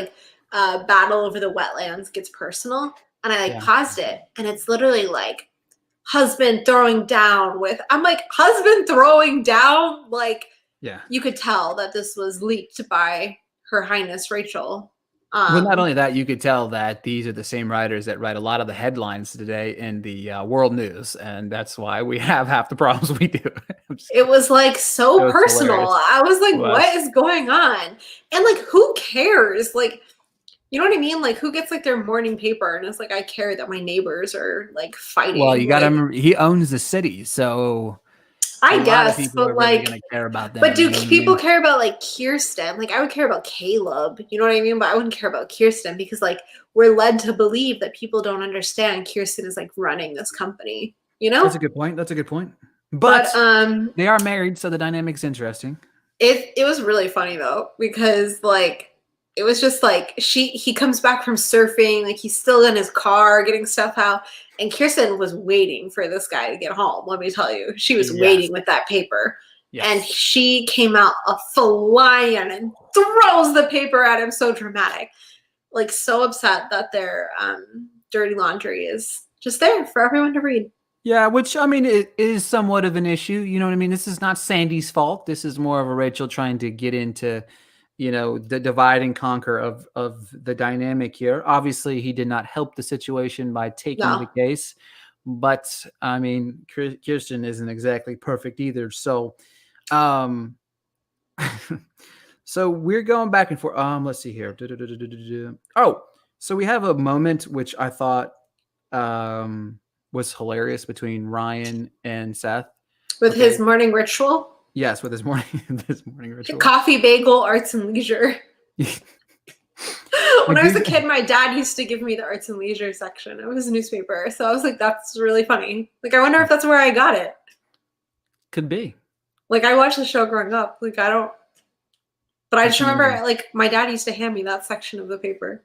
battle over the wetlands gets personal. And I paused it, and it's literally like husband throwing down with. I'm like, husband throwing down, you could tell that this was leaked by Her Highness Rachel. Well, not only that, you could tell that these are the same writers that write a lot of the headlines today in the world news, and that's why we have half the problems we do. It was so personal. Hilarious. I was like, what is going on? And who cares? You know what I mean? Who gets their morning paper and it's I care that my neighbors are fighting. Well, you got to remember, he owns the city, so I guess, but really gonna care about them. But do people care about Kirsten? I would care about Caleb. You know what I mean? But I wouldn't care about Kirsten because we're led to believe that people don't understand Kirsten is running this company. You know? That's a good point. But they are married, so the dynamic's interesting. It was really funny though because it was just he comes back from surfing, he's still in his car getting stuff out, and Kirsten was waiting for this guy to get home. Let me tell you, she was waiting with that paper, and she came out a flying and throws the paper at him. So dramatic, so upset that their dirty laundry is just there for everyone to read. Yeah, which I mean, it is somewhat of an issue. You know what I mean? This is not Sandy's fault. This is more of a Rachel trying to get into the divide and conquer of the dynamic here. Obviously, he did not help the situation by taking the case, but I mean, Kirsten isn't exactly perfect either. So, I So we're going back and forth. Let's see here. Oh, so we have a moment which I thought was hilarious between Ryan and Seth. With Okay. his morning ritual. Yes, with his morning ritual. Coffee, bagel, arts and leisure. When I was a kid, my dad used to give me the arts and leisure section of his newspaper. So I was like, that's really funny. Like, I wonder if that's where I got it. Could be. Like, I watched the show growing up. Like, I don't. But I just remember, like, my dad used to hand me that section of the paper.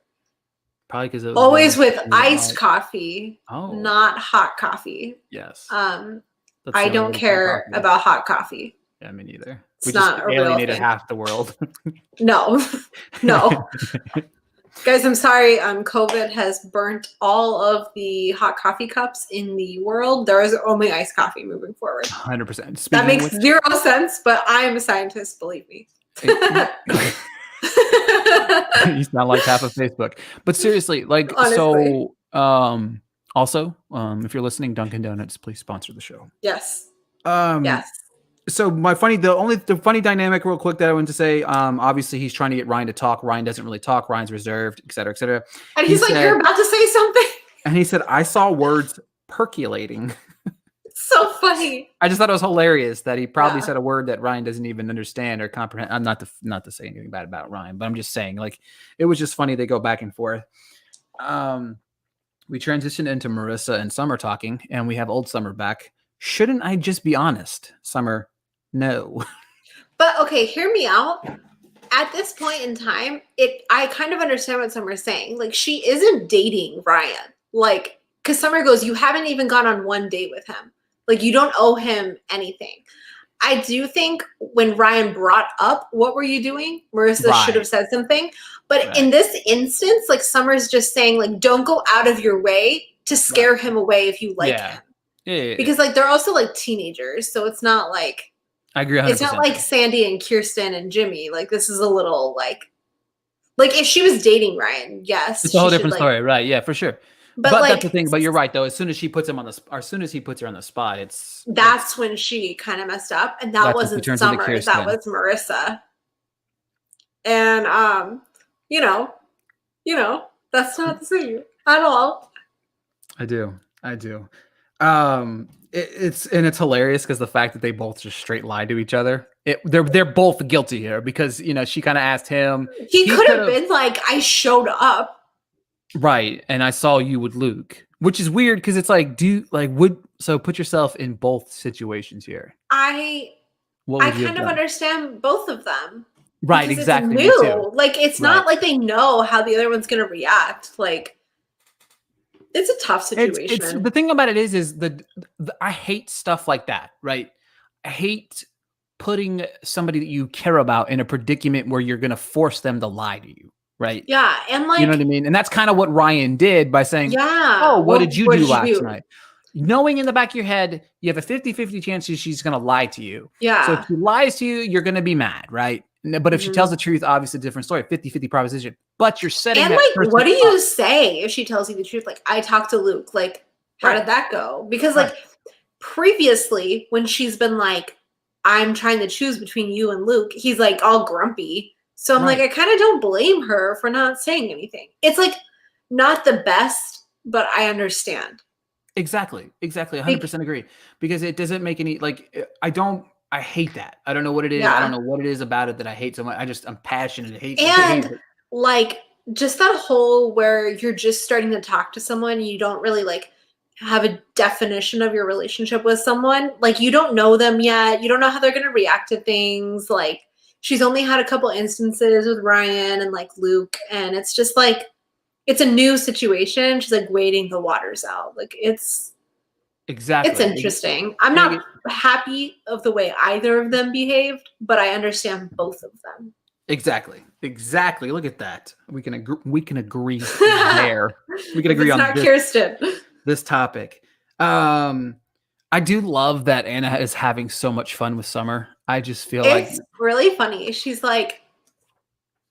Probably because it was always with iced coffee, not hot coffee. Yes. I don't care about hot coffee. Yeah, me neither. It's not a real alienated thing. half the world. No. Guys, I'm sorry. COVID has burnt all of the hot coffee cups in the world. There is only iced coffee moving forward. 100%. That makes zero sense, but I am a scientist, believe me. You sound like half of Facebook. But seriously, like, honestly. So also, if you're listening, Dunkin' Donuts, please sponsor the show. Yes. Yes. So the funny dynamic real quick that I want to say, obviously he's trying to get Ryan to talk. Ryan doesn't really talk. Ryan's reserved, et cetera, et cetera. And he's like, you're about to say something. And he said, I saw words percolating. So funny. I just thought it was hilarious that he probably said a word that Ryan doesn't even understand or comprehend. I'm not to say anything bad about Ryan, but I'm just saying, like, it was just funny. They go back and forth. We transition into Marissa and Summer talking, and we have old Summer back. Shouldn't I just be honest? Summer, no. But okay, hear me out. At this point in time, I kind of understand what Summer's saying. Like, she isn't dating Ryan. Like, because Summer goes, you haven't even gone on one date with him. Like, you don't owe him anything. I do think when Ryan brought up, what were you doing? Marissa should have said something. But in this instance, like, Summer's just saying, like, don't go out of your way to scare him away if you like him. Yeah. Because, like, they're also, like, teenagers. So it's not like, I agree 100%. It's not like Sandy and Kirsten and Jimmy. Like, this is a little, like if she was dating Ryan, yes. It's a whole different story. Right. Yeah, for sure. But like, that's the thing. But you're right, though. As soon as he puts her on the spot, that's when she kind of messed up, and that wasn't Summer. That was Marissa. And that's not the same at all. I do. It's hilarious because the fact that they both just straight lied to each other. They're both guilty here because she kind of asked him. He could have been like, I showed up. Right, and I saw you with Luke, which is weird because it's like, put yourself in both situations here. I kind of understand both of them. Right, exactly. It's new. Like, it's not like they know how the other one's gonna react. Like, it's a tough situation. It's the thing about it is I hate stuff like that, right? I hate putting somebody that you care about in a predicament where you're gonna force them to lie to you. Right. Yeah. And like, you know what I mean? And that's kind of what Ryan did by saying, oh, what did you do last night? Knowing in the back of your head, you have a 50-50 chance she's going to lie to you. Yeah. So if she lies to you, you're going to be mad. Right. But if she tells the truth, obviously a different story, 50-50 proposition, but you're setting and like, what do you say if she tells you the truth? Like, I talked to Luke, like, how did that go? Because like previously when she's been like, I'm trying to choose between you and Luke, he's like all grumpy. So I'm like, I kind of don't blame her for not saying anything. It's like not the best, but I understand. Exactly. 100% agree. Because it doesn't make any, like, I hate that. I don't know what it is. Yeah. I don't know what it is about it that I hate so much. I'm passionate. I hate it. Like, just that whole where you're just starting to talk to someone, you don't really like have a definition of your relationship with someone. Like, you don't know them yet. You don't know how they're going to react to things. Like, she's only had a couple instances with Ryan and like Luke, and it's just like, it's a new situation. She's like waiting the waters out. Like, it's interesting. I'm not happy of the way either of them behaved, but I understand both of them. Exactly. Look at that. We can agree there. We can agree on Kirsten. This topic. I do love that Anna is having so much fun with Summer. I just feel it's really funny. She's like,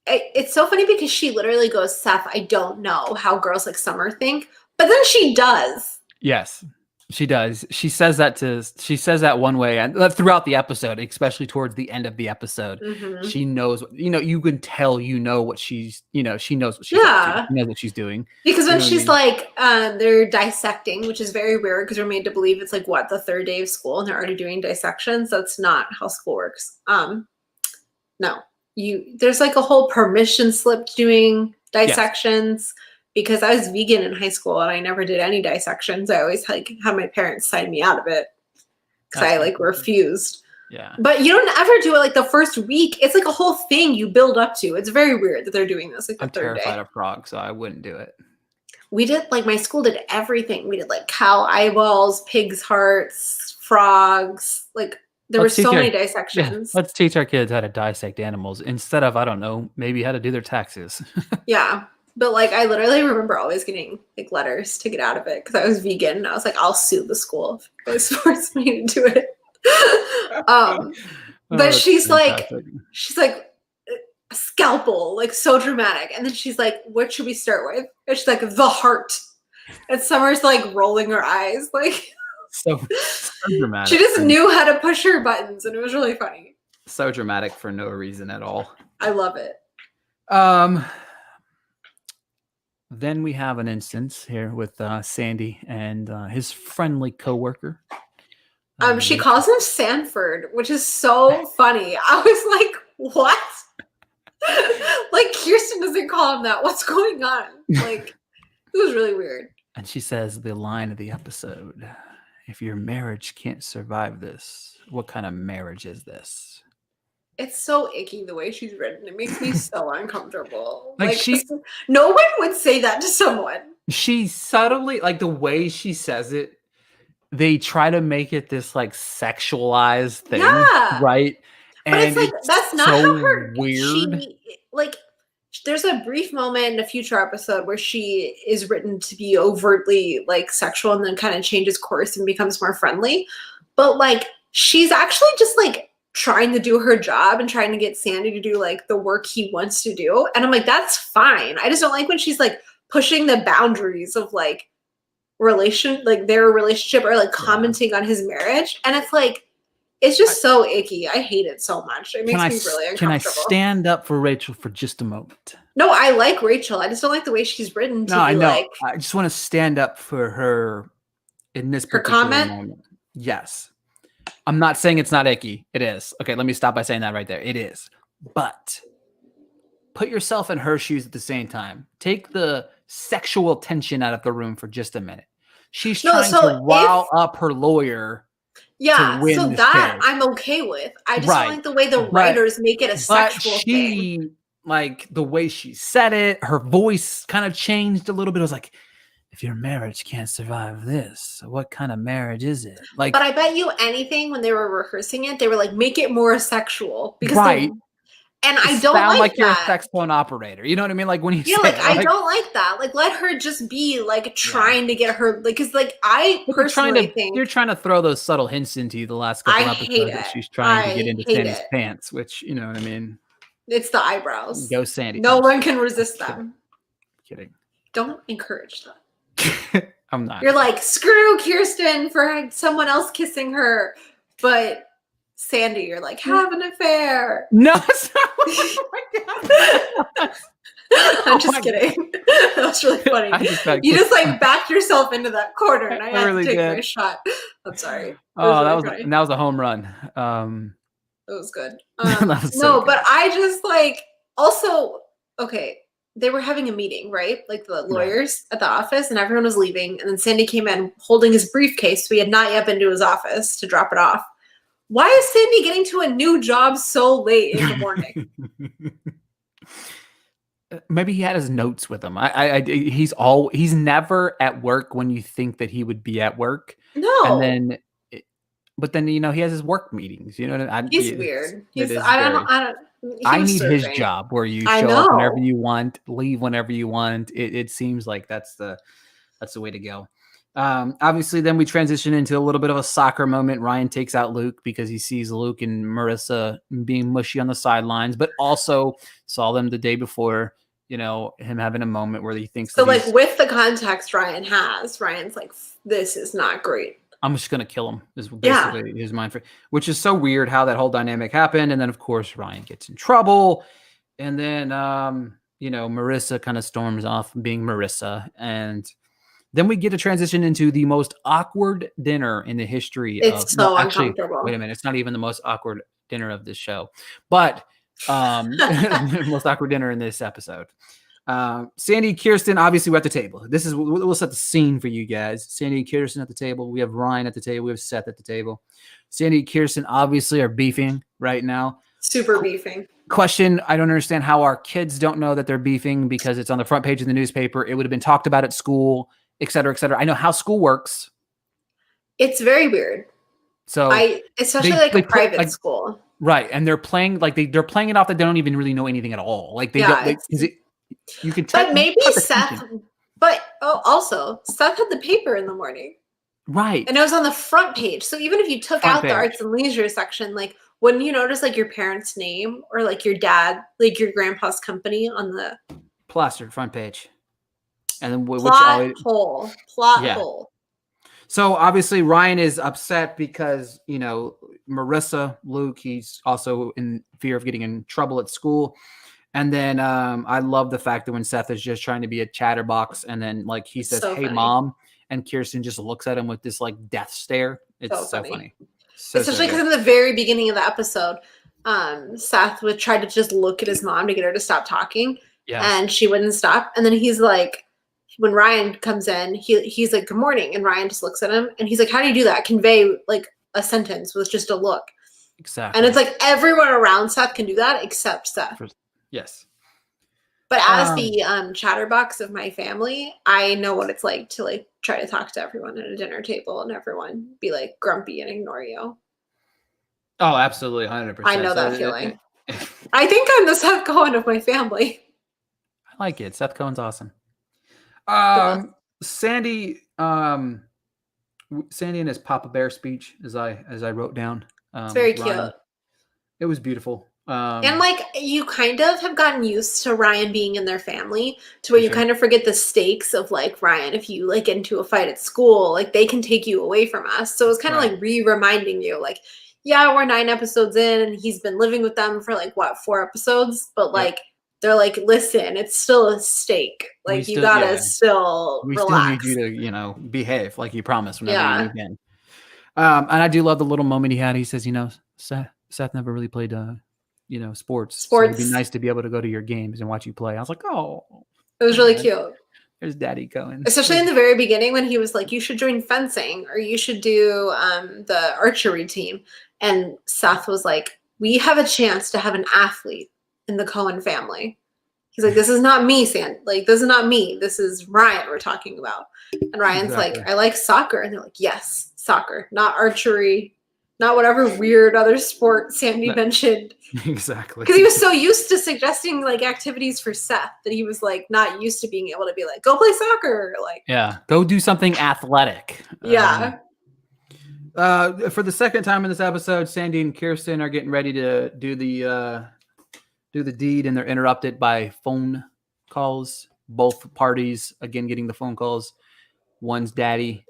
it's so funny because she literally goes, Seth, I don't know how girls like Summer think, but then she does. Yes. She does. She says that one way, and throughout the episode, especially towards the end of the episode, Mhm. she knows. You can tell. What she's. She knows what she's up to. Yeah. She knows what she's doing. Because when what I she's mean? like, they're dissecting, which is very rare because we're made to believe it's like the third day of school and they're already doing dissections. That's not how school works. No, there's like a whole permission slip doing dissections because I was vegan in high school and I never did any dissections. I always had my parents sign me out of it because I refused. Yeah. But you don't ever do it like the first week. It's like a whole thing you build up to. It's very weird that they're doing this like the third day. I'm terrified of frogs, so I wouldn't do it. We did my school did everything. We did like cow eyeballs, pig's hearts, frogs. Like there were so many dissections. Yeah, let's teach our kids how to dissect animals instead of, I don't know, maybe how to do their taxes. Yeah. But I literally remember always getting letters to get out of it because I was vegan and I was like, I'll sue the school if you guys force me to do it. But she's fantastic. She's like a scalpel, so dramatic. And then she's like, what should we start with? And she's like, the heart. And Summer's rolling her eyes, so dramatic. She just knew how to push her buttons, and it was really funny. So dramatic for no reason at all. I love it. Then we have an instance here with Sandy and his friendly coworker. She calls him Sanford, which is so funny. I was like, what? Kirsten doesn't call him that. What's going on? It was really weird. And she says the line of the episode, if your marriage can't survive this, what kind of marriage is this? It's so icky the way she's written. It makes me so uncomfortable. She, no one would say that to someone. She subtly, the way she says it, they try to make it this sexualized thing, right? But and it's that's not so how her weird. There's a brief moment in a future episode where she is written to be overtly sexual and then kind of changes course and becomes more friendly. But she's actually just trying to do her job and trying to get Sandy to do the work he wants to do. And I'm like, that's fine. I just don't like when she's pushing the boundaries of their relationship or commenting on his marriage. And it's just so icky. I hate it so much. It makes me really uncomfortable. Can I stand up for Rachel for just a moment? No, I like Rachel. I just don't like the way she's written. I just want to stand up for her in this particular comment. Moment. Yes. I'm not saying it's not icky. It is. Okay, let me stop by saying that right there. It is. But put yourself in her shoes at the same time. Take the sexual tension out of the room for just a minute. She's trying to rile up her lawyer. Yeah, so that case. I'm okay with. I just don't like the way the writers make it a sexual thing. The way she said it, her voice kind of changed a little bit. I was like, if your marriage can't survive this, what kind of marriage is it? But I bet you anything when they were rehearsing it, they were make it more sexual. Because and I don't like you're a sex phone operator. You know what I mean? When you say I don't like that. Let her just be trying to get her because I personally think you're trying to throw those subtle hints into you the last couple episodes that she's trying to get into Sandy's pants, which you know what I mean. It's the eyebrows. Go Sandy. No one can resist them. Kidding. Don't encourage that. I'm not. You're screw Kirsten for someone else kissing her, but Sandy, you're have an affair. No, oh my God. I'm just kidding. That was really funny. You just backed yourself into that corner, and I had to take my shot. I'm sorry. That was a home run. It was good. Good. But I just also okay. They were having a meeting, right? The lawyers at the office, and everyone was leaving. And then Sandy came in holding his briefcase. So he had not yet been to his office to drop it off. Why is Sandy getting to a new job so late in the morning? Maybe he had his notes with him. He's never at work when you think that he would be at work. No. But then he has his work meetings. You know what I mean? He's weird. I need his job where you show up whenever you want, leave whenever you want. It seems like that's the way to go. Obviously, then we transition into a little bit of a soccer moment. Ryan takes out Luke because he sees Luke and Marissa being mushy on the sidelines, but also saw them the day before him having a moment where he thinks So, that like, with the context Ryan's like, this is not great. I'm just gonna kill him. Is basically his mind for, which is so weird how that whole dynamic happened. And then of course Ryan gets in trouble, and then Marissa kind of storms off being Marissa, and then we get a transition into the most awkward dinner in the history of. It's so uncomfortable. Wait a minute, it's not even the most awkward dinner of this show, but most awkward dinner in this episode. Sandy and Kirsten, obviously, we're at the table. We'll set the scene for you guys. Sandy and Kirsten at the table. We have Ryan at the table. We have Seth at the table. Sandy and Kirsten obviously are beefing right now. Super beefing. Question: I don't understand how our kids don't know that they're beefing, because it's on the front page of the newspaper. It would have been talked about at school, et cetera, et cetera. I know how school works. It's very weird. So especially like a private school. Right. And they're playing they're playing it off that they don't even really know anything at all. Like you could tell. But maybe Seth, also Seth had the paper in the morning. Right. And it was on the front page. So even if you took out the arts and leisure section, like, wouldn't you notice like your parents' name or like your dad, like your grandpa's company on the plastered front page? And then plot hole. So obviously Ryan is upset because, Marissa, Luke, he's also in fear of getting in trouble at school. And then I love the fact that when Seth is just trying to be a chatterbox, and then like he says, "Hey, Mom," and Kirsten just looks at him with this like death stare. It's so funny. Especially because in the very beginning of the episode, Seth would try to just look at his mom to get her to stop talking, and she wouldn't stop. And then he's like, when Ryan comes in, he's like, "Good morning," and Ryan just looks at him, and he's like, "How do you do that? Convey like a sentence with just a look." Exactly. And it's like everyone around Seth can do that except Seth. Yes. But as the chatterbox of my family, I know what it's like to like try to talk to everyone at a dinner table and everyone be like grumpy and ignore you. Oh, absolutely, 100%. I know that feeling. I think I'm the Seth Cohen of my family. I like it. Seth Cohen's awesome. Sandy and his Papa Bear speech, as I wrote down. It's very cute. It was beautiful. And like you kind of have gotten used to Ryan being in their family to where you kind of forget the stakes of like, Ryan, if you like get into a fight at school, like they can take you away from us. So it's kind of like reminding you like, yeah, we're 9 episodes in and he's been living with them for like 4 episodes, but like they're like, listen, it's still a stake. Like you gotta still relax. We still need you to, behave like you promised whenever you can. And I do love the little moment he had. He says, Seth never really played sports. So it'd be nice to be able to go to your games and watch you play. I was like, oh. It was really cute. There's Daddy Cohen. Especially in the very beginning when he was like, you should join fencing or you should do the archery team. And Seth was like, we have a chance to have an athlete in the Cohen family. He's like, this is not me, Sam. Like, this is not me. This is Ryan we're talking about. And Ryan's like, I like soccer. And they're like, yes, soccer, not archery, not whatever weird other sport Sandy mentioned. Exactly. Because he was so used to suggesting like activities for Seth that he was like not used to being able to be like, go play soccer. Like, go do something athletic. Yeah. For the second time in this episode, Sandy and Kirsten are getting ready to do the deed, and they're interrupted by phone calls. Both parties again getting the phone calls. One's daddy,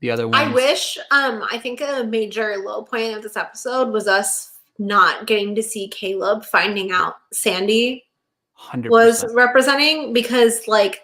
the other one. I wish. I think a major low point of this episode was us not getting to see Caleb finding out Sandy 100%. was representing, because like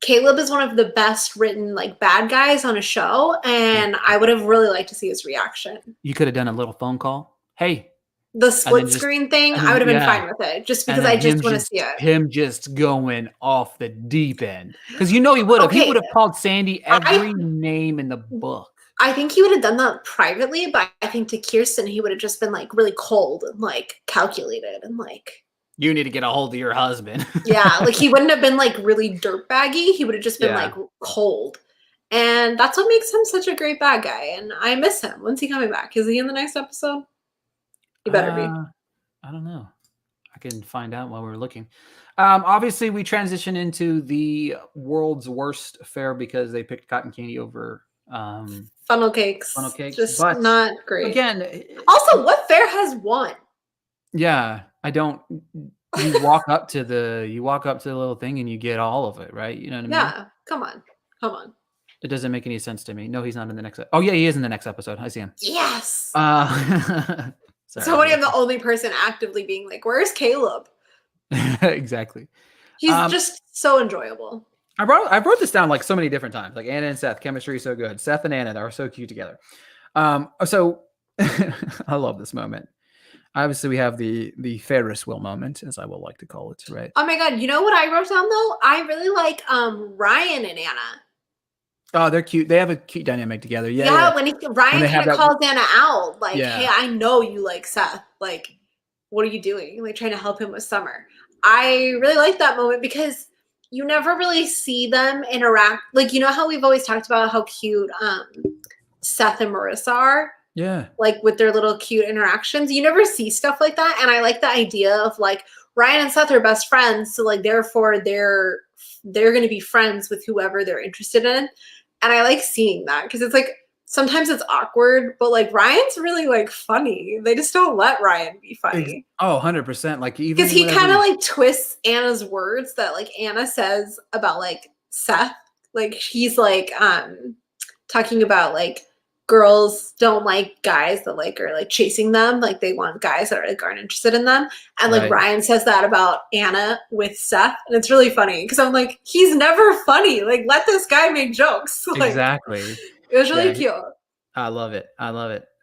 Caleb is one of the best written like bad guys on a show, and I would have really liked to see his reaction. You could have done a little phone call. Hey. The split screen thing, I would have been fine with it, just because I just want to see it. Him just going off the deep end. Because he would have. He would have called Sandy every name in the book. I think he would have done that privately, but I think to Kirsten, he would have just been like really cold and like calculated and like. You need to get a hold of your husband. Yeah, like he wouldn't have been like really dirtbaggy. He would have just been like cold. And that's what makes him such a great bad guy. And I miss him. When's he coming back? Is he in the next episode? He better be. I don't know. I can find out while we're looking. Obviously, we transition into the world's worst fare because they picked cotton candy over funnel cakes. Just but not great. Again, also, what fair has won? Yeah, I don't. you walk up to the little thing and you get all of it, right? You know what I mean? Yeah, come on. Come on. It doesn't make any sense to me. No, he's not in the next. Oh yeah, he is in the next episode. I see him. Yes. Sorry. So I'm the only person actively being like, where's Caleb? Exactly. He's just so enjoyable. I wrote this down like so many different times. Like Anna and Seth, chemistry is so good. Seth and Anna are so cute together. So I love this moment. Obviously, we have the Ferris wheel moment, as I will like to call it, right? Oh my god, you know what I wrote down though? I really like Ryan and Anna. Oh, they're cute. They have a cute dynamic together. Yeah. Yeah, when Ryan kind of calls Anna out, like, Yeah. hey, I know you like Seth. Like, what are you doing? Like trying to help him with Summer. I really like that moment because you never really see them interact. Like, you know how we've always talked about how cute Seth and Marissa are? Yeah. Like with their little cute interactions. You never see stuff like that. And I like the idea of like Ryan and Seth are best friends. So like therefore they're gonna be friends with whoever they're interested in. And I like seeing that because it's like sometimes it's awkward, but like Ryan's really like funny. They just don't let Ryan be funny. Oh, 100%. Like even because he kind of like twists Anna's words that like Anna says about like Seth. Like he's like talking about like girls don't like guys that like are like chasing them. Like they want guys that are like aren't interested in them. And like Ryan says that about Anna with Seth. And it's really funny because I'm like, he's never funny. Like let this guy make jokes. Like, exactly. It was really cute. I love it.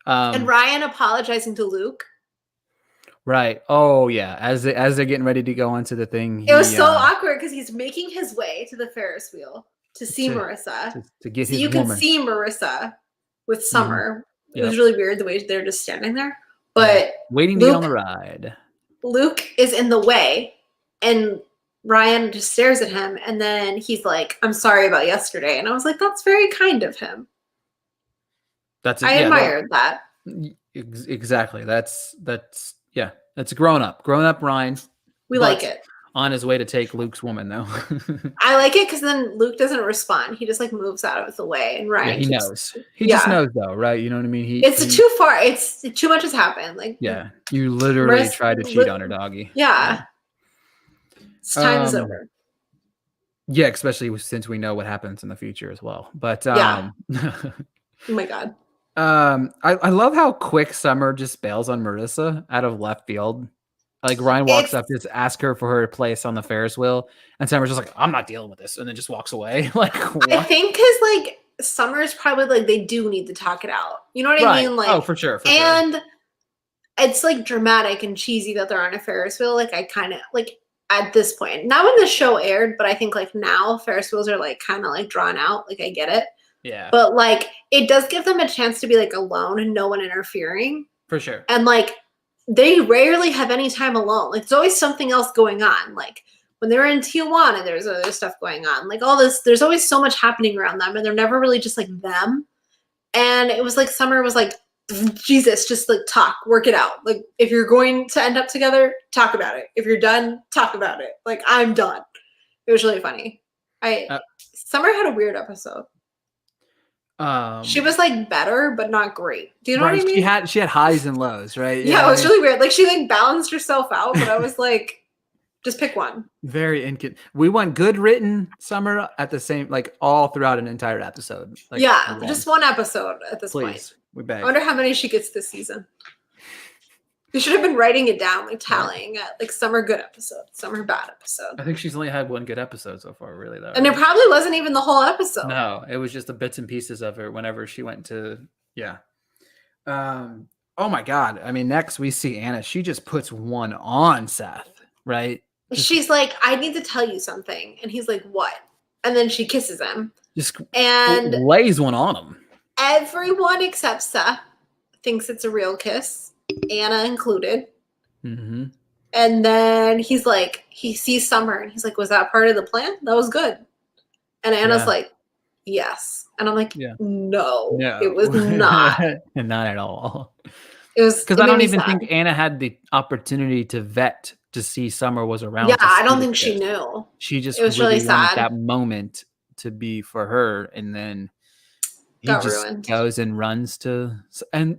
And Ryan apologizing to Luke. Right. Oh yeah. As they're getting ready to go into the thing. It was so awkward because he's making his way to the Ferris wheel to see Marissa. To get his you woman. can see Marissa with Summer. Mm-hmm. It was really weird the way they're just standing there. But waiting to get on the ride. Luke is in the way and Ryan just stares at him and then he's like, I'm sorry about yesterday. And I was like, that's very kind of him. I admired that. Exactly. That's grown up Ryan. We like it. On his way to take Luke's woman, though. I like it because then Luke doesn't respond. He just like moves out of the way, and Ryan. He knows. He just knows, though, right? You know what I mean? It's too far. It's too much has happened. Like you literally tried to cheat on her, doggy. Yeah. Time is over. Yeah, especially since we know what happens in the future as well. But oh my god. I love how quick Summer just bails on Marissa out of left field. Like Ryan walks up, just ask her for her place on the Ferris wheel, and Summer's just like, "I'm not dealing with this," and then just walks away. Like, what? I think because like Summer's probably like they do need to talk it out. You know what I mean? Like, for sure. And it's like dramatic and cheesy that they're on a Ferris wheel. Like, I kind of like at this point, not when the show aired, but I think like now Ferris wheels are like kind of like drawn out. Like, I get it. Yeah. But like, it does give them a chance to be like alone and no one interfering. For sure. And like, they rarely have any time alone. Like, there's always something else going on. Like, when they were in Tijuana, there's other stuff going on. Like, all this, there's always so much happening around them, and they're never really just like them. And it was like Summer was like, Jesus, just like talk, work it out. Like, if you're going to end up together, talk about it. If you're done, talk about it. Like, I'm done. It was really funny. Summer had a weird episode. She was like better, but not great. Do you know what I mean? She had highs and lows, right? Yeah, it was really weird. Like she like balanced herself out, but I was like, just pick one. Very we want good written Summer at the same like all throughout an entire episode. Like, just one episode at this point. We beg. I wonder how many she gets this season. You should have been writing it down, like tallying at like Summer good episode, Summer bad episode. I think she's only had one good episode so far, really, though. And it probably wasn't even the whole episode. No, it was just the bits and pieces of her whenever she went to, oh my God. I mean, next we see Anna. She just puts one on Seth, right? She's like, I need to tell you something. And he's like, what? And then she kisses him. Just and lays one on him. Everyone except Seth thinks it's a real kiss. Anna included. Mm-hmm. And then he's like, he sees Summer and he's like, was that part of the plan? That was good. And Anna's like, yes. And I'm like, no, it was not. Not at all. It was because I don't even think Anna had the opportunity to vet to see Summer was around. Yeah, I don't think she knew. She just it was really sad. That moment to be for her, and then he ruined. Goes and runs to and.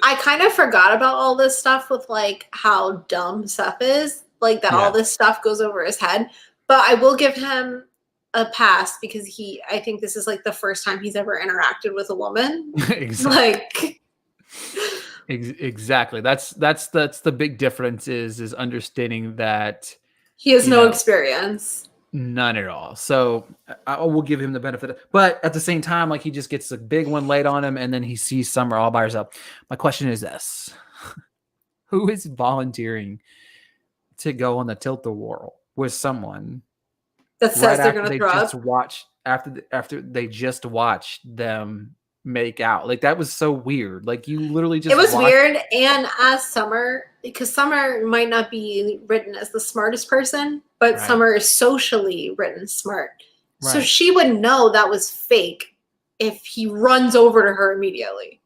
I kind of forgot about all this stuff with like how dumb Seth is like that all this stuff goes over his head. But I will give him a pass because I think this is like the first time he's ever interacted with a woman. Exactly. Exactly. That's the big difference is understanding that he has no experience. None at all. So I will give him the benefit. But at the same time, like he just gets a big one laid on him and then he sees Summer all by herself. My question is this. Who is volunteering to go on the tilt-a-whirl with someone that says they're going to throw up? After they just watched them make out? Like that was so weird. Like you literally just it was weird. And as Summer, because Summer might not be written as the smartest person, but Summer is socially written smart. So she would know that was fake if he runs over to her immediately.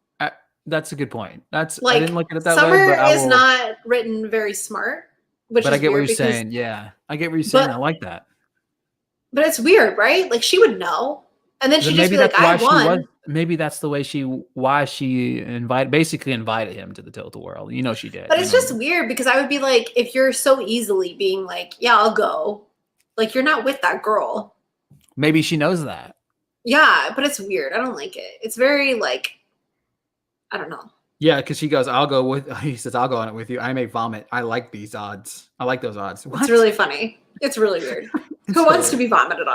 That's a good point. That's like, I didn't look at it that Summer way. But is not written very smart, but I get what you're saying. Yeah, I get what you're saying. I like that. But it's weird, right? Like she would know, and then she'd just be like, "I won." Maybe that's the way why she basically invited him to the tilt-a-whirl. You know she did. But it's just weird because I would be like, if you're so easily being like, "Yeah, I'll go," like you're not with that girl. Maybe she knows that. Yeah, but it's weird. I don't like it. It's very like. I don't know. Yeah, because he goes, he says, I'll go on it with you. I may vomit. I like these odds. I like those odds. What? It's really funny. It's really weird. Who wants to be vomited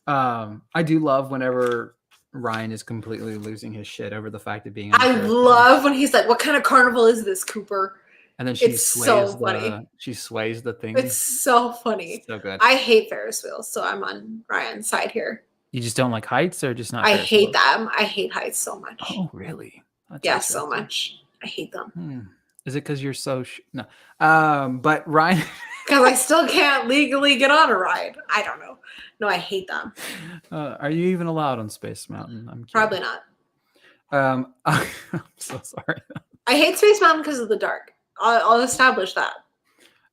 on? I do love whenever Ryan is completely losing his shit over the fact of being. I love when he's like, what kind of carnival is this, Cooper? And then she sways the thing. It's so funny. It's so good. I hate Ferris wheels, so I'm on Ryan's side here. You just don't like heights or just not? I hate them. I hate heights so much. Oh, really? Yeah, so much. I hate them. Is it because you're so no? But Ryan, because I still can't legally get on a ride. I don't know. No, I hate them. Are you even allowed on Space Mountain? I'm probably not. I'm so sorry. I hate Space Mountain because of the dark. I'll establish that.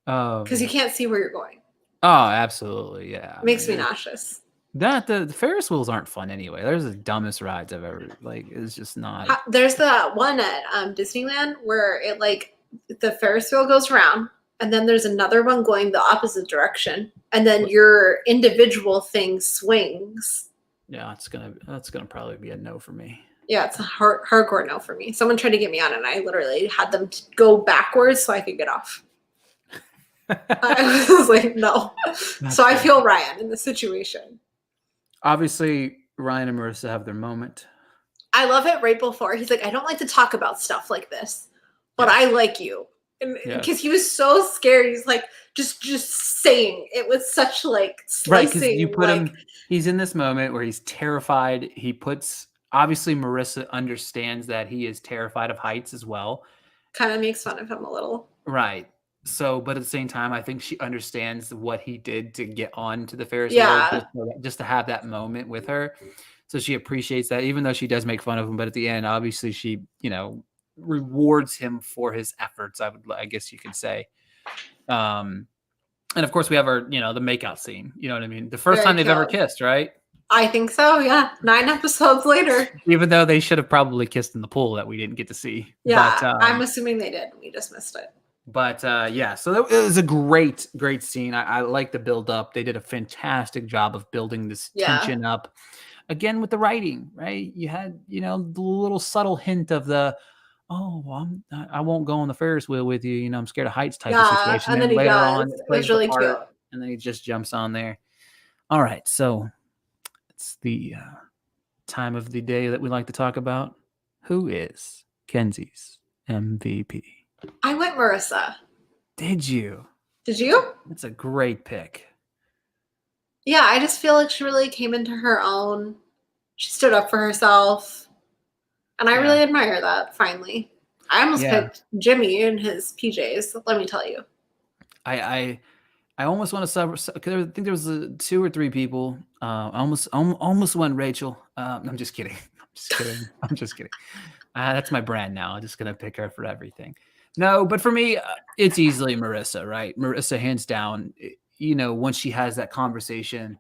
Because you can't see where you're going. Oh, absolutely, yeah. It makes me nauseous. The Ferris wheels aren't fun anyway. They're the dumbest rides I've ever It's just not. There's the one at Disneyland where it the Ferris wheel goes around, and then there's another one going the opposite direction, and then your individual thing swings. Yeah, that's gonna probably be a no for me. Yeah, it's a hardcore no for me. Someone tried to get me on it, and I literally had them go backwards so I could get off. I was like, no. So I feel Ryan in the situation. Obviously, Ryan and Marissa have their moment. I love it right before. He's like, I don't like to talk about stuff like this, but I like you. And because he was so scared. He's like, just saying it with such slicing. Right, because you put him, he's in this moment where he's terrified. Obviously Marissa understands that he is terrified of heights as well. Kind of makes fun of him a little. Right. So, but at the same time, I think she understands what he did to get on to the Ferris wheel, just to have that moment with her. So she appreciates that, even though she does make fun of him. But at the end, obviously, she, rewards him for his efforts. I guess you could say. And of course, we have our, the makeout scene. You know what I mean? The first time they've ever kissed, right? I think so. Yeah, 9 episodes later. Even though they should have probably kissed in the pool that we didn't get to see. Yeah, but, I'm assuming they did. We just missed it. But so it was a great scene. I like the build up. They did a fantastic job of building this tension up. Again, with the writing, right? You had, the little subtle hint of the, I won't go on the Ferris wheel with you. I'm scared of heights type of situation. And then later on, it was really cute. And then he just jumps on there. All right, so it's the time of the day that we like to talk about. Who is Kenzie's MVP? I went Marissa. Did you? Did you? That's a great pick. Yeah, I just feel like she really came into her own. She stood up for herself. And I really admire that, finally. I almost picked Jimmy in his PJs, let me tell you. I almost want to because I think there was 2 or 3 people. I almost went Rachel. I'm just kidding. I'm just kidding. That's my brand now. I'm just going to pick her for everything. No, but for me, it's easily Marissa, right? Marissa, hands down. Once she has that conversation,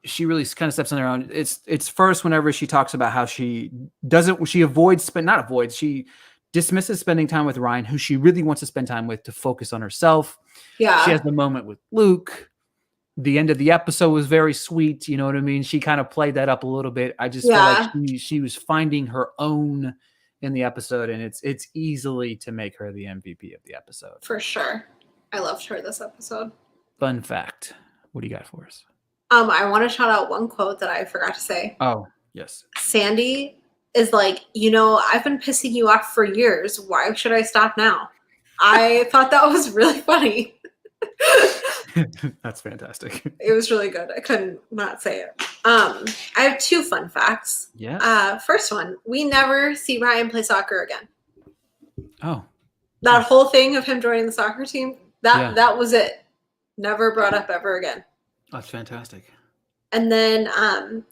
she really kind of steps on her own. It's first whenever she talks about how she avoids, but not avoids. She dismisses spending time with Ryan, who she really wants to spend time with to focus on herself. Yeah. She has the moment with Luke. The end of the episode was very sweet. You know what I mean? She kind of played that up a little bit. I just feel like she was finding her own in the episode, and it's easily to make her the MVP of the episode. For sure. I loved her this episode. Fun fact. What do you got for us? I want to shout out one quote that I forgot to say. Oh, yes. Sandy is like, I've been pissing you off for years. Why should I stop now? I thought that was really funny. That's fantastic. It was really good. I couldn't not say it. I have 2 fun facts. Yeah. First one, we never see Ryan play soccer again. Oh. That whole thing of him joining the soccer team, that was it. Never brought up ever again. That's fantastic. And then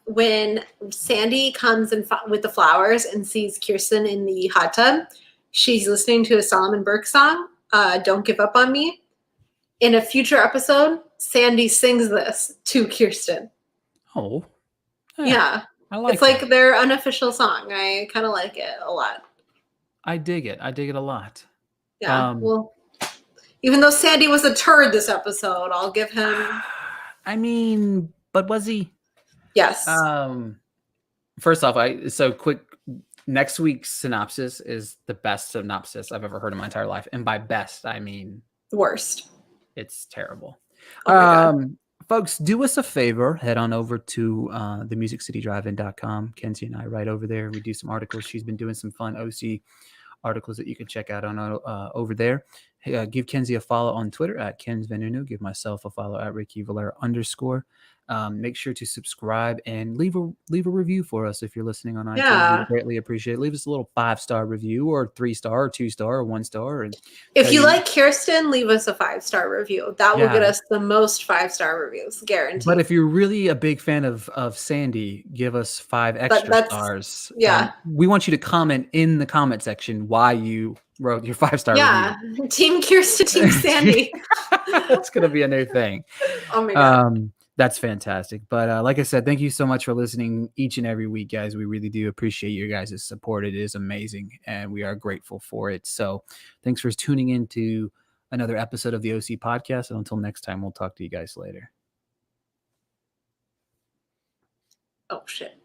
when Sandy comes in with the flowers and sees Kirsten in the hot tub, she's listening to a Solomon Burke song, Don't Give Up on Me. In a future episode, Sandy sings this to Kirsten. Oh. Yeah. I like it. It's like their unofficial song. I kind of like it a lot. I dig it. I dig it a lot. Yeah. Well, even though Sandy was a turd this episode, I'll give him... I mean, but was he? Yes. First off, quick. Next week's synopsis is the best synopsis I've ever heard in my entire life, and by best, I mean worst. It's terrible. Oh my God. Folks, do us a favor. Head on over to themusiccitydrivein.com. Kenzie and I write over there. We do some articles. She's been doing some fun OC articles that you can check out on over there. Hey, give Kenzie a follow on Twitter at Kenz Venunu. Give myself a follow at Ricky Valera _. Make sure to subscribe and leave a review for us if you're listening on iTunes. Yeah. We greatly appreciate it. Leave us a little 5-star review or 3-star or 2-star or 1-star. And if you like Kirsten, leave us a 5-star review. That will get us the most 5-star reviews, guaranteed. But if you're really a big fan of Sandy, give us 5 extra stars. Yeah. We want you to comment in the comment section why you wrote your 5-star review. Yeah. Team Kirsten, Team Sandy. That's going to be a new thing. Oh my God. That's fantastic. But like I said, thank you so much for listening each and every week, guys. We really do appreciate your guys' support. It is amazing, and we are grateful for it. So thanks for tuning in to another episode of the OC Podcast. And until next time, we'll talk to you guys later. Oh, shit.